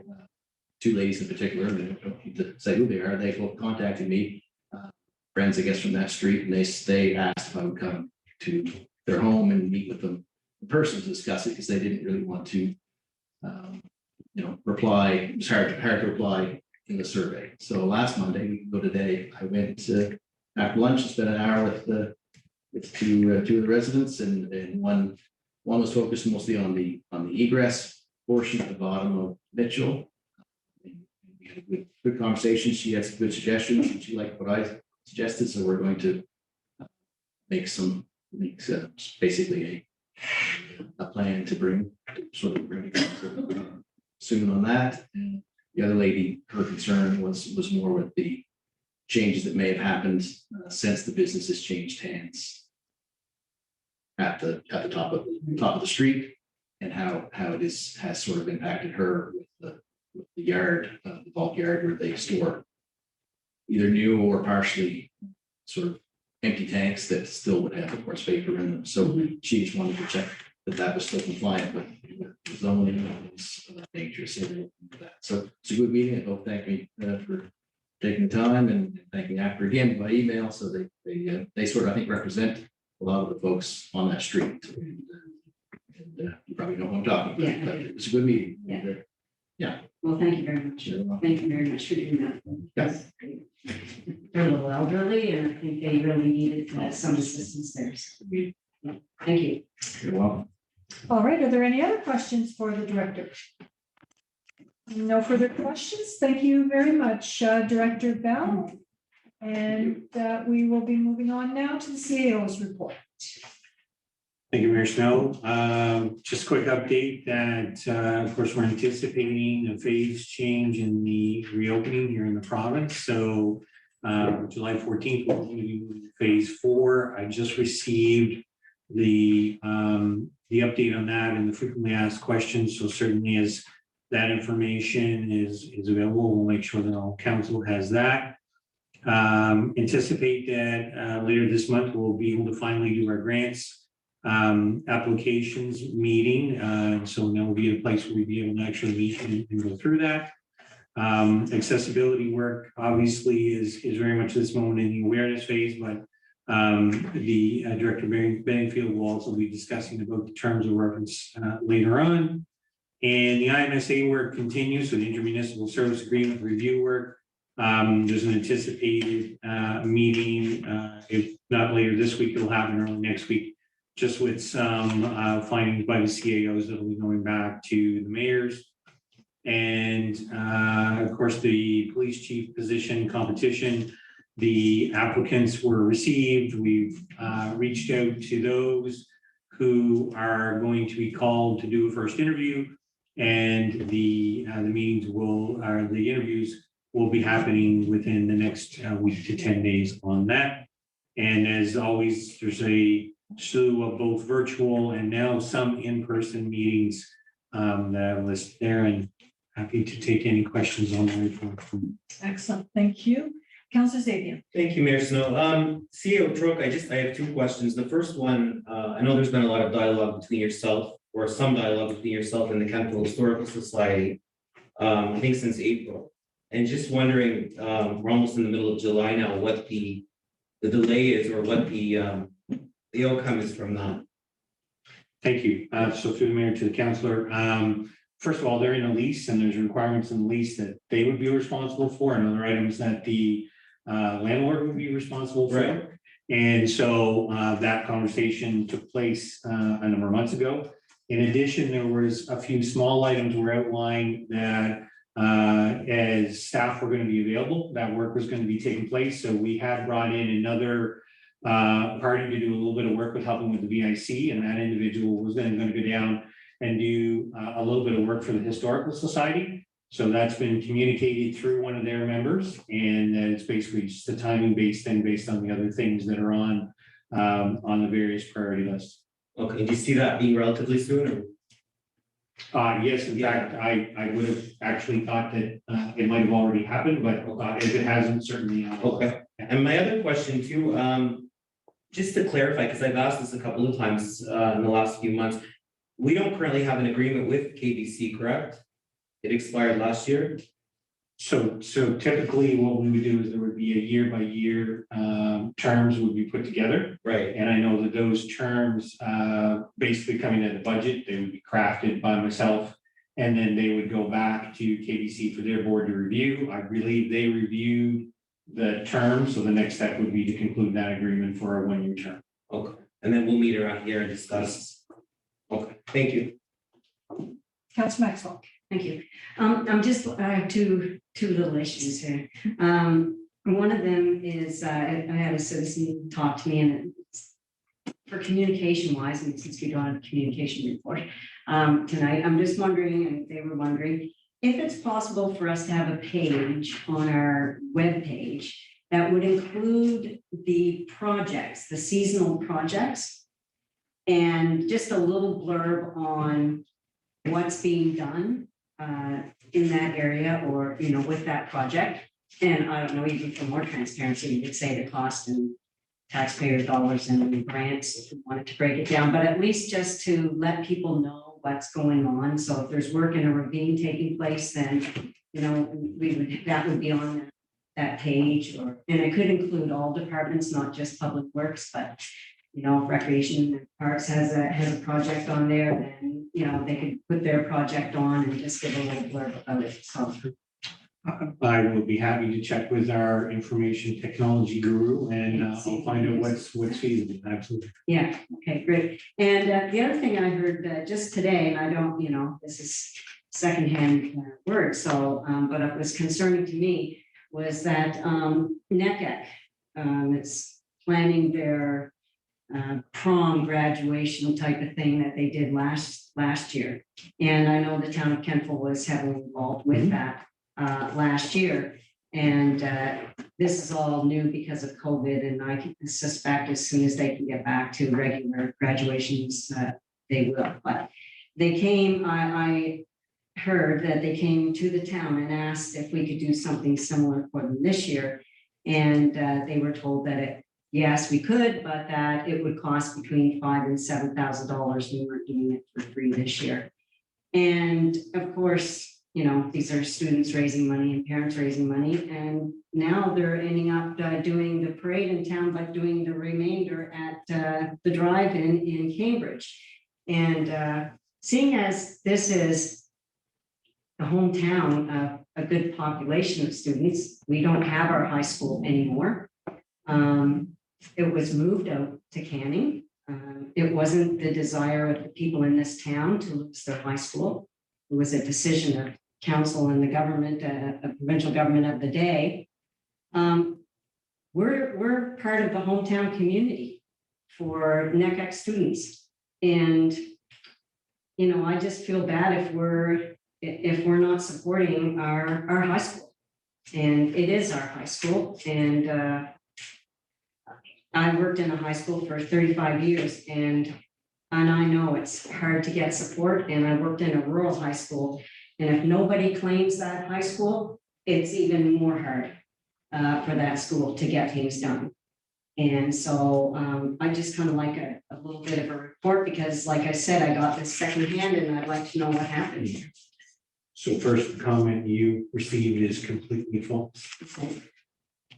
two ladies in particular, they don't need to say who they are, they both contacted me, friends, I guess, from that street, and they asked if I would come to their home and meet with them in person to discuss it, because they didn't really want to, reply. It was hard to reply in the survey. So last Monday, we can go today, I went after lunch and spent an hour with two of the residents, and one was focused mostly on the egress portion at the bottom of Mitchell. We had a good conversation. She had some good suggestions, and she liked what I suggested. So we're going to make basically a plan to bring soon on that. And the other lady, her concern was more with the changes that may have happened since the business has changed hands at the top of the street, and how it has sort of impacted her with the yard, the bulk yard where they store either new or partially sort of empty tanks that still would have, of course, paper in them. So she just wanted to check that was still compliant with zoning and things of that nature. So it's a good meeting. They both thank me for taking the time, and thank me after again by email. So they sort of, I think, represent a lot of the folks on that street. And you probably know what I'm talking about. Yeah. But it's a good meeting. Yeah. Well, thank you very much. Thank you very much for doing that. Yeah. They're a little elderly, and I think they really needed some assistance there. So, thank you. You're welcome. All right, are there any other questions for the director? No further questions. Thank you very much, Director Bell. And we will be moving on now to the CAO's report. Thank you, Mayor Snow. Just a quick update that, of course, we're anticipating a phase change in the reopening here in the province. So July 14th, we're going to be moving to phase 4. I just received the update on that and the frequently asked questions. So certainly as that information is available, we'll make sure that all council has that. Anticipate that later this month, we'll be able to finally do our grants applications meeting. So now we'll be in a place where we'll be able to actually meet and go through that. Accessibility work obviously is very much this moment in the awareness phase, but the Director Benningfield will also be discussing about the terms of reference later on. And the IMSA work continues, so the intermunicipal service agreement review work. There's an anticipated meeting, if not later this week, it'll happen early next week, just with some findings by the CAOs that will be going back to the mayors. And of course, the police chief position competition, the applicants were received. We've reached out to those who are going to be called to do a first interview. And the meetings or the interviews will be happening within the next week to 10 days on that. And as always, there's a slew of both virtual and now some in-person meetings that I list there, and happy to take any questions on the report. Excellent, thank you. Councillor Xavier. Thank you, Mayor Snow. CEO Trook, I have two questions. The first one, I know there's been a lot of dialogue between yourself, or some dialogue between yourself and the Kentville Historical Society, I think since April. And just wondering, we're almost in the middle of July now, what the delay is, or what the outcome is from that. Thank you. So through the mayor to the councillor, first of all, they're in a lease and there's requirements in the lease that they would be responsible for, and other items that the landlord would be responsible for. Right. And so that conversation took place a number of months ago. In addition, there was a few small items were outlined that as staff were going to be available, that work was going to be taking place. So we had brought in another party to do a little bit of work with helping with the VIC, and that individual was then going to go down and do a little bit of work for the Historical Society. So that's been communicated through one of their members, and it's basically just a timing based and based on the other things that are on the various priority lists. Okay, do you see that being relatively soon? Yes, in fact, I would have actually thought that it might have already happened, but if it hasn't, certainly. Okay. And my other question too, just to clarify, because I've asked this a couple of times in the last few months, we don't currently have an agreement with KBC, correct? It expired last year. So typically what we would do is there would be a year by year terms would be put together. Right. And I know that those terms basically coming out of the budget, they would be crafted by myself. And then they would go back to KBC for their board to review. I believe they reviewed the terms. So the next step would be to conclude that agreement for a 1-year term. Okay. And then we'll meet around here and discuss. Okay, thank you. Councillor Maxwell. Thank you. I'm just, I have two little issues here. One of them is, I had a citizen talk to me, and it's for communication wise, and since we don't have a communication report tonight, I'm just wondering, and they were wondering, if it's possible for us to have a page on our webpage that would include the projects, the seasonal projects, and just a little blurb on what's being done in that area, or, you know, with that project. And I don't know, even for more transparency, you could say the cost and taxpayer dollars and grants if we wanted to break it down, but at least just to let people know what's going on. So if there's work in a ravine taking place, then, you know, that would be on that page, or, and it could include all departments, not just public works, but, you know, if recreation and parks has a project on there, then, you know, they could put their project on and just give a little blurb about it. So I will be happy to check with our information technology guru, and I'll find out what's feasible. Absolutely. yeah, okay, great. And the other thing I heard just today, and I don't, you know, this is secondhand word, so, but it was concerning to me, was that NECEC is planning their prom graduation type of thing that they did last year. And I know the town of Kentville was heavily involved with that last year. And this is all new because of COVID, and I suspect as soon as they can get back to regular graduations, they will. But they came, I heard that they came to the town and asked if we could do something similar for them this year. And they were told that yes, we could, but that it would cost between $5,000 and $7,000. We weren't doing it for free this year. And of course, you know, these are students raising money and parents raising money. And now they're ending up doing the parade in town, but doing the remainder at the drive-in in Cambridge. And seeing as this is the hometown of a good population of students, we don't have our high school anymore. It was moved out to Canning. It wasn't the desire of the people in this town to lose their high school. It was a decision of council and the government, a provincial government of the day. We're part of the hometown community for NECAC students. And, you know, I just feel bad if we're not supporting our high school. And it is our high school. And I worked in a high school for 35 years and I know it's hard to get support. And I worked in a rural high school. And if nobody claims that high school, it's even more hard for that school to get things done. And so I just kind of like a little bit of a report because like I said, I got this secondhand and I'd like to know what happened here. So first, the comment you received is completely false.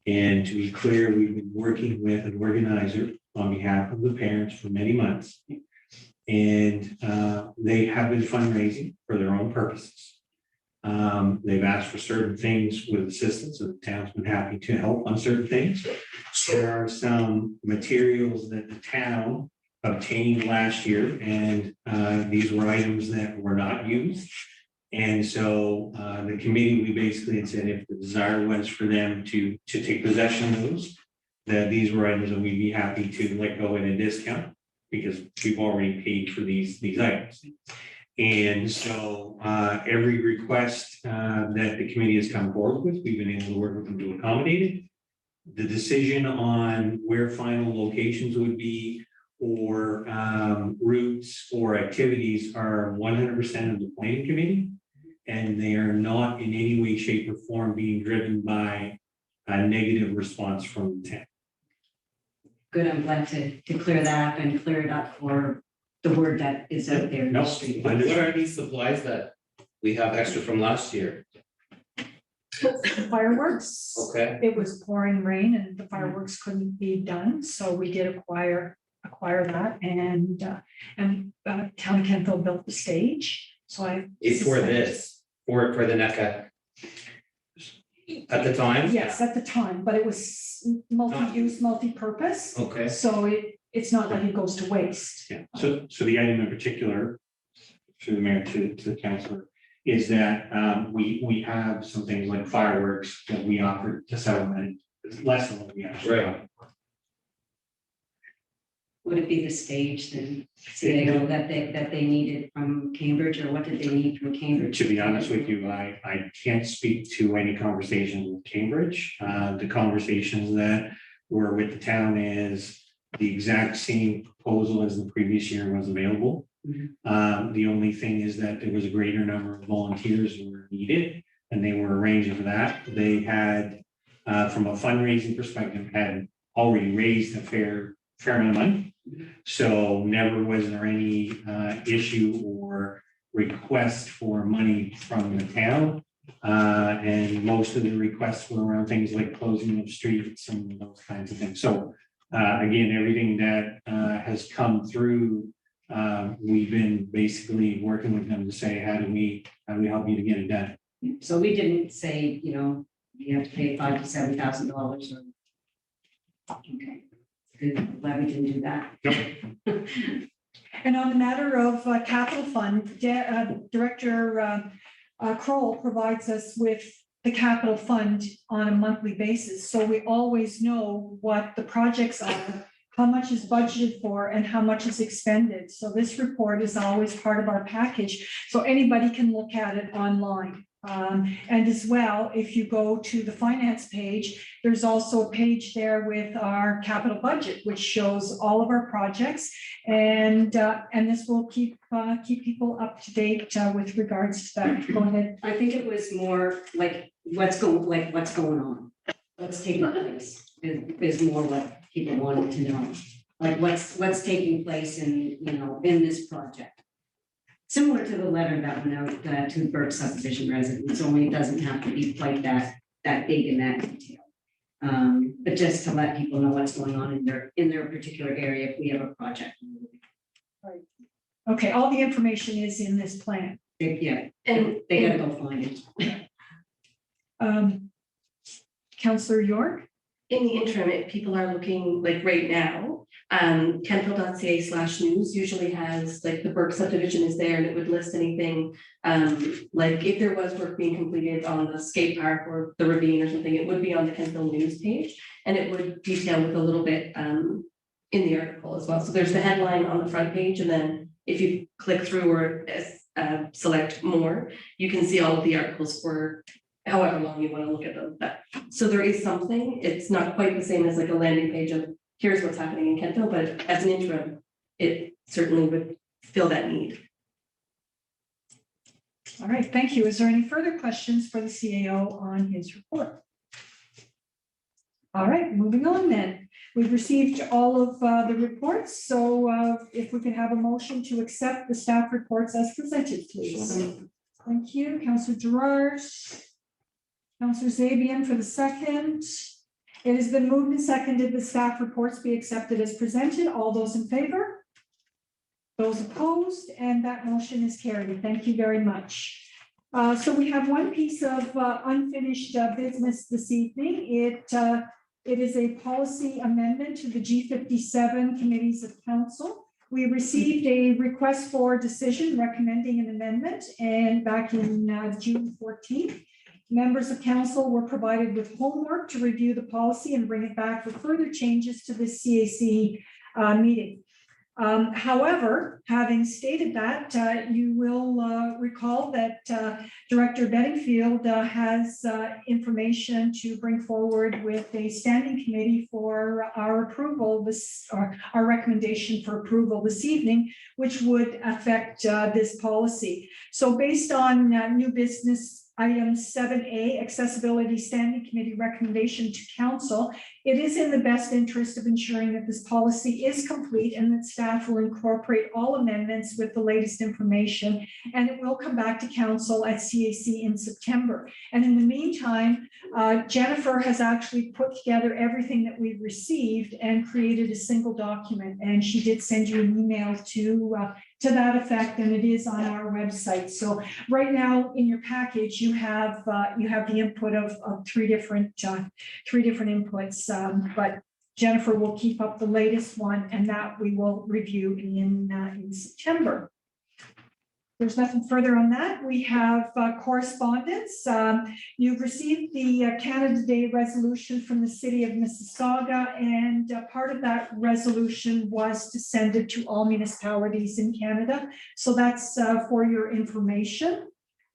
And to be clear, we've been working with an organizer on behalf of the parents for many months. And they have been fundraising for their own purposes. They've asked for certain things with assistance, and the town's been happy to help on certain things. There are some materials that the town obtained last year, and these were items that were not used. And so the committee, we basically had said if the desire was for them to take possession of those, that these were items that we'd be happy to let go at a discount because we've already paid for these items. And so every request that the committee has come forward with, we've been able to work with them to accommodate it. The decision on where final locations would be or routes or activities are 100% of the planning committee. And they are not in any way, shape, or form being driven by a negative response from the town. Good, I'm glad to clear that up and clear it up for the word that is out there in the street. What are these supplies that we have extra from last year? Fireworks. Okay. It was pouring rain and the fireworks couldn't be done, so we did acquire that and Town of Kentville built the stage. So It's for this, for the NECA. At the time? Yes, at the time, but it was multi-use, multi-purpose. Okay. So it's not like it goes to waste. Yeah, so the item in particular, through the mayor to the councilor, is that we have some things like fireworks that we offer to settlement. It's less than what we actually Right. offer. Would it be the stage then, CAO that they needed from Cambridge, or what did they need from Cambridge? To be honest with you, I can't speak to any conversations with Cambridge. The conversations that were with the town is the exact same proposal as the previous year was available. The only thing is that there was a greater number of volunteers who were needed, and they were arranging for that. They had, from a fundraising perspective, had already raised a fair amount of money. So never was there any issue or request for money from the town. And most of the requests were around things like closing of streets and those kinds of things. So again, everything that has come through, we've been basically working with them to say, how do we help you to get it done? So we didn't say, you know, you have to pay $5,000 to $7,000. Okay. Good, glad we didn't do that. And on the matter of capital fund, Director Kroll provides us with the capital fund on a monthly basis. So we always know what the projects are, how much is budgeted for, and how much is expended. So this report is always part of our package. So anybody can look at it online. And as well, if you go to the finance page, there's also a page there with our capital budget, which shows all of our projects. And this will keep people up to date with regards to that. Go ahead. I think it was more like what's going on, what's taking place is more what people wanted to know. Like what's taking place in this project. Similar to the letter that went out to the Burke subdivision residents, only it doesn't have to be quite that big in that detail. But just to let people know what's going on in their particular area if we have a project. Right. Okay, all the information is in this plan. Yeah, and they gotta go find it. Councillor York? in the interim, if people are looking like right now, Kentville.ca/news usually has like the Burke subdivision is there and it would list anything. Like if there was work being completed on the skate park or the ravine or something, it would be on the Kentville news page. And it would detail with a little bit in the article as well. So there's the headline on the front page, and then if you click through or select more, you can see all of the articles for however long you want to look at them. So there is something, it's not quite the same as like a landing page of here's what's happening in Kentville, but as an interim, it certainly would fill that need. All right, thank you. Is there any further questions for the CAO on his report? All right, moving on then. We've received all of the reports, so if we can have a motion to accept the staff reports as presented, please. Thank you, Councillor Gerard. Councillor Zabian for the second. It has been moved and seconded the staff reports be accepted as presented. All those in favor? Those opposed? And that motion is carried. Thank you very much. So we have one piece of unfinished business this evening. It is a policy amendment to the G57 committees of council. We received a request for decision recommending an amendment, and back in June 14th. Members of council were provided with homework to review the policy and bring it back for further changes to this CAC meeting. However, having stated that, you will recall that Director Bedingfield has information to bring forward with a standing committee for our approval, our recommendation for approval this evening, which would affect this policy. So based on new business item 7A, accessibility standing committee recommendation to council, it is in the best interest of ensuring that this policy is complete and that staff will incorporate all amendments with the latest information, and it will come back to council at CAC in September. And in the meantime, Jennifer has actually put together everything that we've received and created a single document, and she did send you an email to that effect, and it is on our website. So right now in your package, you have the input of three different inputs, but Jennifer will keep up the latest one, and that we will review in September. There's nothing further on that. We have correspondence. You've received the Canada Day resolution from the city of Mississauga, and part of that resolution was to send it to all municipalities in Canada. So that's for your information.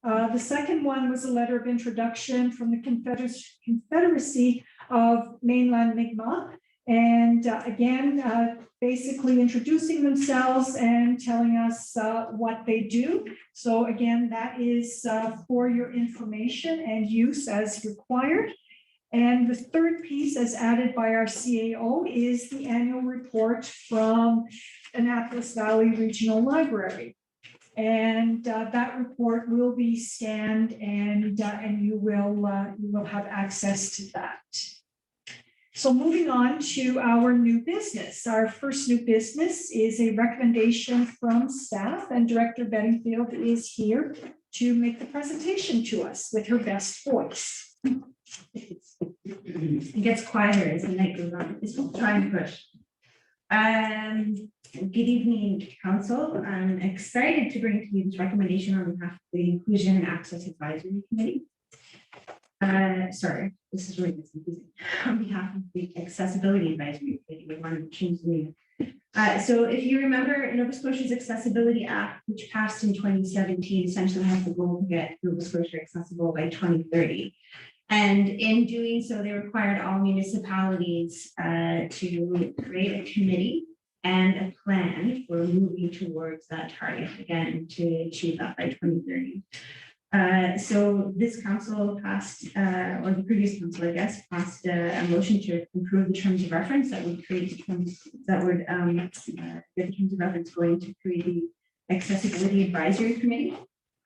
The second one was a letter of introduction from the Confederacy of Mainland Mi'kmaq. And again, basically introducing themselves and telling us what they do. So again, that is for your information and use as required. And the third piece, as added by our CAO, is the annual report from Annapolis Valley Regional Library. And that report will be scanned, and you will have access to that. So moving on to our new business. Our first new business is a recommendation from staff, and Director Bedingfield is here to make the presentation to us with her best voice. It gets quieter as the night goes on. Just try and push. Good evening, Council. I'm excited to bring to you this recommendation on behalf of the Inclusion and Access Advisory Committee. Sorry, this is really confusing. On behalf of the Accessibility Advisory Committee, we wanted to change the name. So if you remember, Nova Scotia's Accessibility Act, which passed in 2017, essentially has the goal to get Nova Scotia accessible by 2030. And in doing so, they required all municipalities to create a committee and a plan for moving towards that target, again, to achieve that by 2030. So this council passed, or the previous council, I guess, passed a motion to improve the terms of reference that would create the terms that would get the terms of reference going to create the Accessibility Advisory Committee.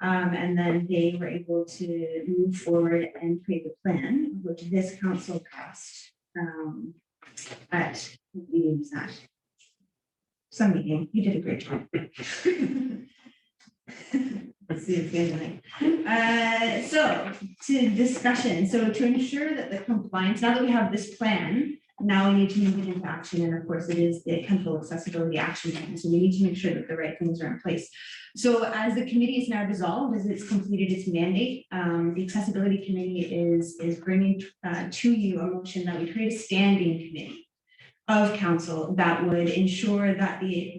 And then they were able to move forward and create the plan, which this council passed at meetings at some meeting. You did a great job. Let's see if the end of the night. So to discussion, so to ensure that the compliance, now that we have this plan, now we need to move it into action. And of course, it is the Kemptville Accessibility Action Plan. So we need to make sure that the right things are in place. So as the committee is now dissolved, as it's completed its mandate, the Accessibility Committee is bringing to you a motion that we create a standing committee of council that would ensure that the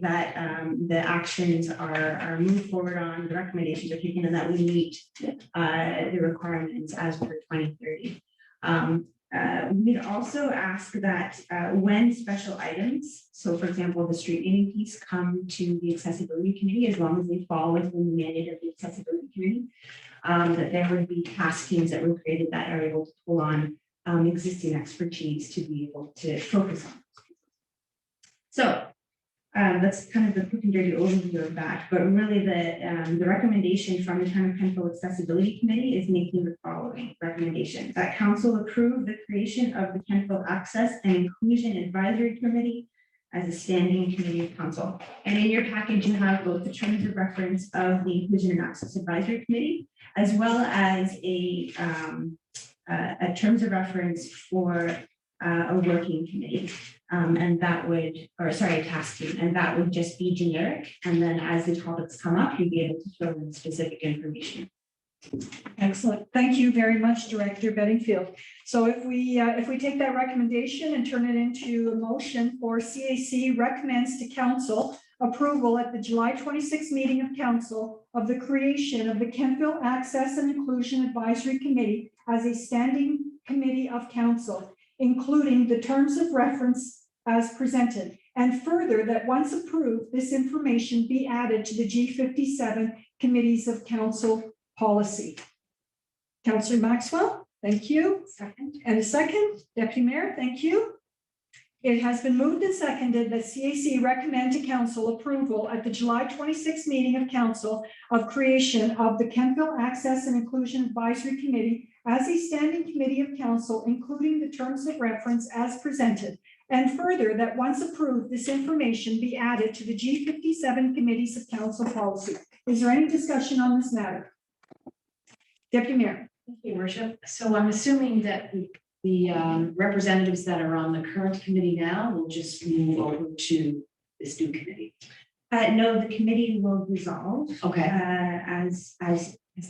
actions are moved forward on, the recommendations are taken, and that we meet the requirements as per 2030. We'd also ask that when special items, so for example, the street naming piece, come to the Accessibility Committee, as long as they fall within the mandate of the Accessibility Committee, that there would be task teams that were created that are able to pull on existing expertise to be able to focus on. So that's kind of the quick and dirty overview of that, but really the recommendation from the Town of Kemptville Accessibility Committee is making the following recommendation: that council approve the creation of the Kemptville Access and Inclusion Advisory Committee as a standing committee of council. And in your package, you have both the terms of reference of the Inclusion and Access Advisory Committee, as well as a terms of reference for a working committee. And that would, or sorry, a task team, and that would just be generic. And then as the topics come up, you'd be able to fill in specific information. Excellent. Thank you very much, Director Bedingfield. So if we take that recommendation and turn it into a motion for CAC recommends to council approval at the July 26th meeting of council of the creation of the Kemptville Access and Inclusion Advisory Committee as a standing committee of council, including the terms of reference as presented, and further that once approved, this information be added to the G57 committees of council policy. Councillor Maxwell, thank you. Second. And a second, Deputy Mayor, thank you. It has been moved and seconded that CAC recommend to council approval at the July 26th meeting of council of creation of the Kemptville Access and Inclusion Advisory Committee as a standing committee of council, including the terms of reference as presented. And further, that once approved, this information be added to the G57 committees of council policy. Is there any discussion on this matter? Deputy Mayor. Thank you, Worship. So I'm assuming that the representatives that are on the current committee now will just move over to this new committee. No, the committee will dissolve. Okay. As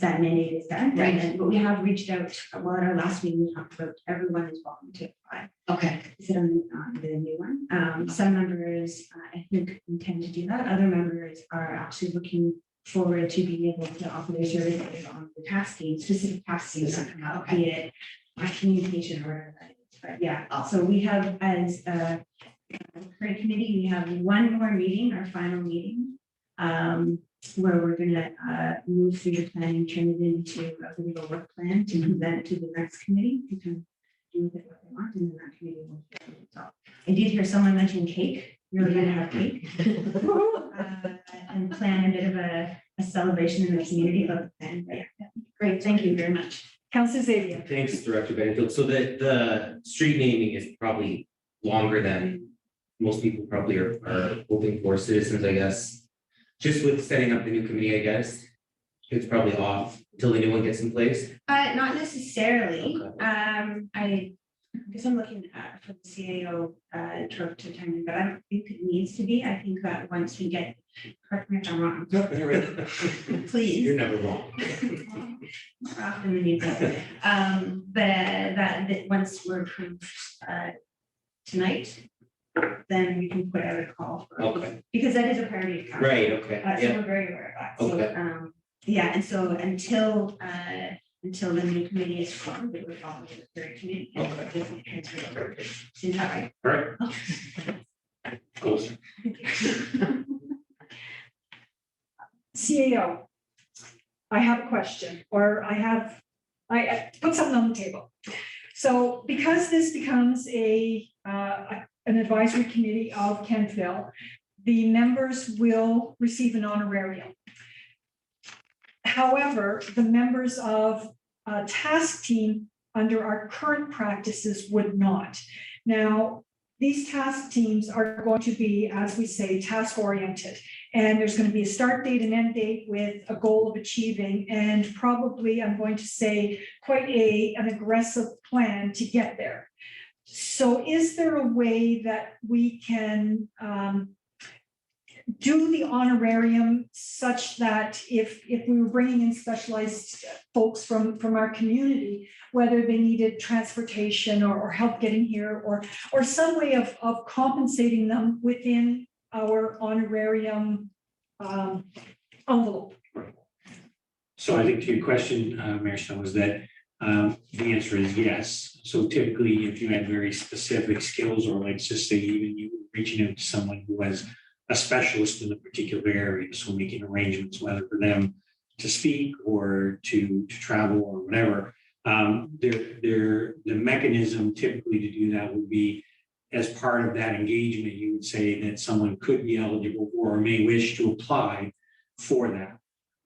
that mandate is done. Right. But we have reached out, well, at our last meeting, we talked about everyone is welcome to apply. Okay. Is it on the new one? Some members, I think, intend to do that. Other members are actually looking forward to being able to offer their services on the tasking, specific tasking that come out, be it communication or whatever that is. But yeah, so we have as a current committee, we have one more meeting, our final meeting, where we're gonna move through the plan and turn it into a bit of a work plan to present to the next committee to do with it what they want, and then that committee will. So I did hear someone mention cake. We're gonna have cake and plan a bit of a celebration in the community about the plan. But yeah, Great. Thank you very much. Councillor Xavier. Thanks, Director Bedingfield. So the street naming is probably longer than most people probably are hoping for. Citizens, I guess. Just with setting up the new committee, I guess, it's probably off until the new one gets in place. not necessarily. Okay. I guess I'm looking for the CAO to attend, but I don't think it needs to be. I think that once we get, correct me if I'm wrong, please. You're never wrong. More often than you think. That once we're approved tonight, then we can put out a call for, Okay, because that is a priority of council. right, okay, So yeah, we're very aware of that. So, Okay. yeah, and so until the new committee is formed, it would follow the third committee. And Okay. it doesn't transfer over. Is that right? all right. Cool. CAO. I have a question, or I put something on the table. So because this becomes an advisory committee of Kemptville, the members will receive an honorarium. However, the members of a task team under our current practices would not. Now, these task teams are going to be, as we say, task oriented. And there's going to be a start date and end date with a goal of achieving, and probably, I'm going to say, quite an aggressive plan to get there. So is there a way that we can do the honorarium such that if we were bringing in specialized folks from our community, whether they needed transportation or help getting here, or some way of compensating them within our honorarium envelope? So I think to your question, Mayor Snow, is that the answer is yes. So typically, if you had very specific skills, or let's just say even you reaching out to someone who has a specialist in a particular area, so making arrangements, whether for them to speak or to travel or whatever, the mechanism typically to do that would be as part of that engagement, you would say that someone could be eligible or may wish to apply for that.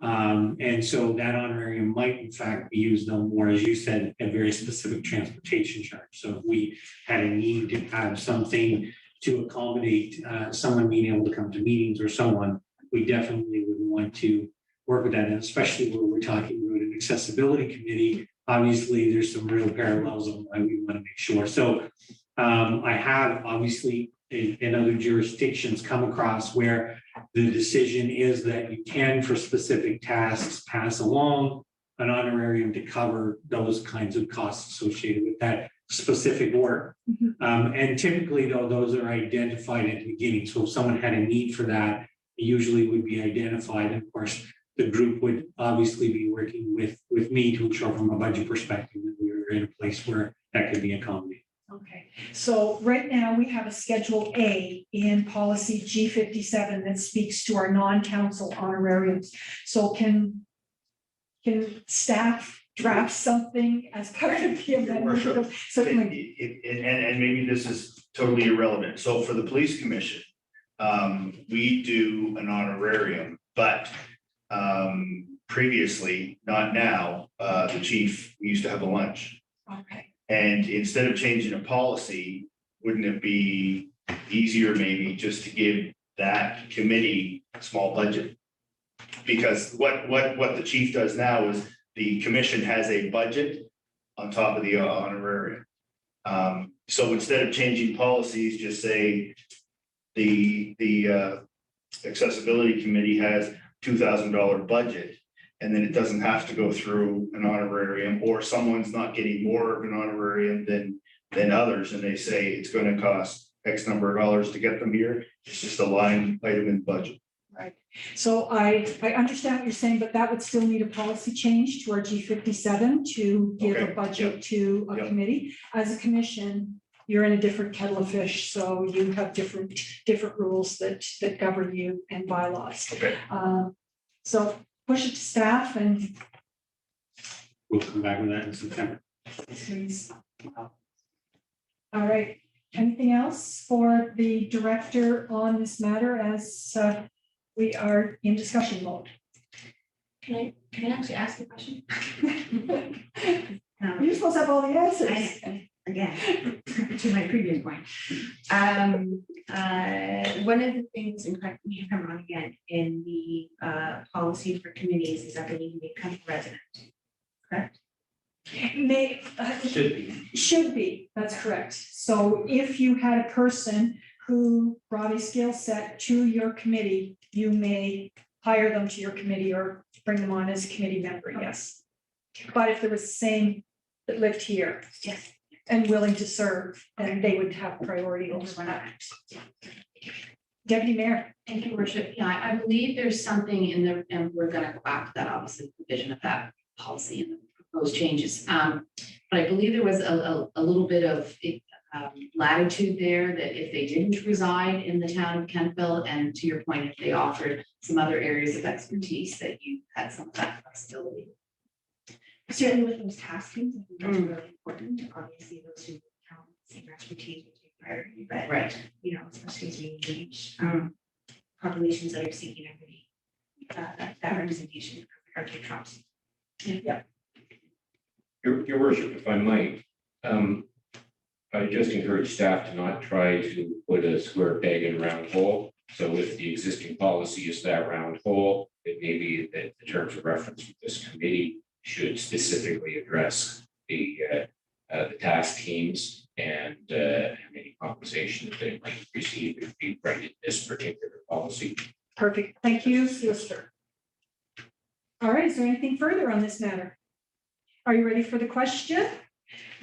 And so that honorarium might in fact be used no more, as you said, a very specific transportation charge. So if we had a need to have something to accommodate someone being able to come to meetings or someone, we definitely would want to work with that. And especially where we're talking about an accessibility committee, obviously there's some real parallels on why we want to make sure. So I have obviously in other jurisdictions come across where the decision is that you can, for specific tasks, pass along an honorarium to cover those kinds of costs associated with that specific work. And typically, though, those are identified at the beginning. So if someone had a need for that, it usually would be identified. And of course, the group would obviously be working with me to ensure from a budget perspective that we were in a place where that could be accommodated. Okay, so right now we have a Schedule A in policy G57 that speaks to our non-council honorariums. So can staff draft something as part of the amendment? Certainly. And maybe this is totally irrelevant. So for the police commission, we do an honorarium, but previously, not now, the chief, we used to have a lunch. Okay. And instead of changing a policy, wouldn't it be easier maybe just to give that committee a small budget? Because what the chief does now is the commission has a budget on top of the honorarium. So instead of changing policies, just say the accessibility committee has $2,000 budget, and then it doesn't have to go through an honorarium, or someone's not getting more of an honorarium than others, and they say it's going to cost X number of dollars to get them here. It's just a line item in the budget. Right. So I understand what you're saying, but that would still need a policy change to our G57 to give a budget to a committee. As a commission, you're in a different kettle of fish, so you have different rules that govern you and bylaws. Okay. So push it to staff and We'll come back with that in September. please. All right. Anything else for the director on this matter as we are in discussion mode? Can I actually ask a question? You're supposed to have all the answers. Again, to my previous point. One of the things, and correct me if I'm wrong again, in the policy for committees is that they need to be council resident, correct? May, should be, that's correct. So if you had a person who brought a skill set to your committee, you may hire them to your committee or bring them on as a committee member, yes. But if there was the same that lived here. Yes. And willing to serve, then they would have priority over that. Deputy Mayor. Thank you, Worship. Yeah, I believe there's something in the, and we're gonna go back to that, obviously, provision of that policy and the proposed changes. But I believe there was a little bit of latitude there that if they didn't reside in the town of Kentville, and to your point, if they offered some other areas of expertise, that you had some of that flexibility. Certainly with those task teams, I think that's really important. Obviously, those who count same expertise would take priority, but Right. you know, especially as we engage populations that are seeking equity, that representation are two trumps. Yeah. Your worship, if I might, I just encourage staff to not try to put a square peg in a round hole. So if the existing policy is that round hole, it may be that the terms of reference with this committee should specifically address the task teams and any compensation that they might receive if we write in this particular policy. Perfect. Thank you, Solicitor. All right, is there anything further on this matter? Are you ready for the question?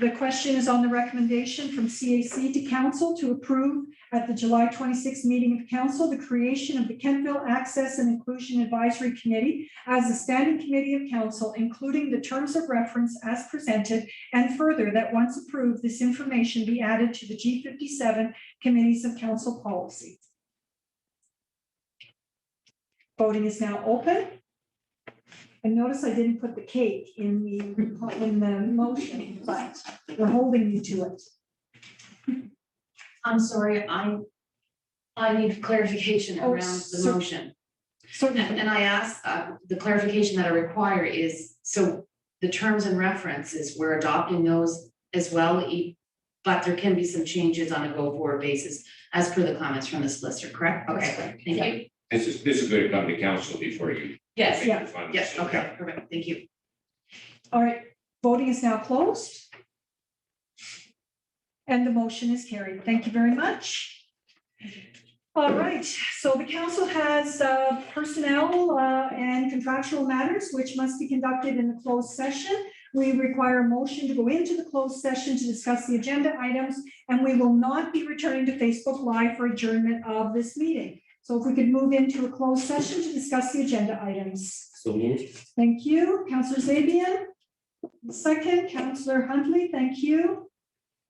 The question is on the recommendation from CAC to council to approve at the July 26th meeting of council, the creation of the Kentville Access and Inclusion Advisory Committee as a standing committee of council, including the terms of reference as presented, and further that once approved, this information be added to the G57 committees of council policy. Voting is now open. And notice I didn't put the cake in the motion, but we're holding you to it. I'm sorry, I need clarification Oh, around the so- motion. Certainly. And I asked, the clarification that I require is, so the terms and references, we're adopting those as well, but there can be some changes on a go-forward basis as per the comments from the solicitor, correct? Okay, thank you. This is going to come to council before you. Yes, make your final yes, decision. okay, perfect, thank you. All right, voting is now closed. And the motion is carried. Thank you very much. All right, so the council has personnel and contractual matters which must be conducted in the closed session. We require a motion to go into the closed session to discuss the agenda items, and we will not be returning to Facebook Live for adjournment of this meeting. So if we could move into a closed session to discuss the agenda items. So moved. Thank you, Councillor Zabian. Second, Councillor Huntley, thank you.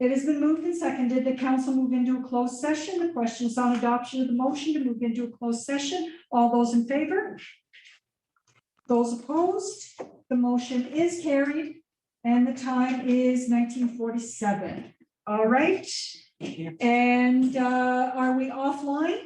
It has been moved and seconded that council move into a closed session. The question is on adoption of the motion to move into a closed session. All those in favor? Those opposed? The motion is carried and the time is 19:47. All right. And are we offline?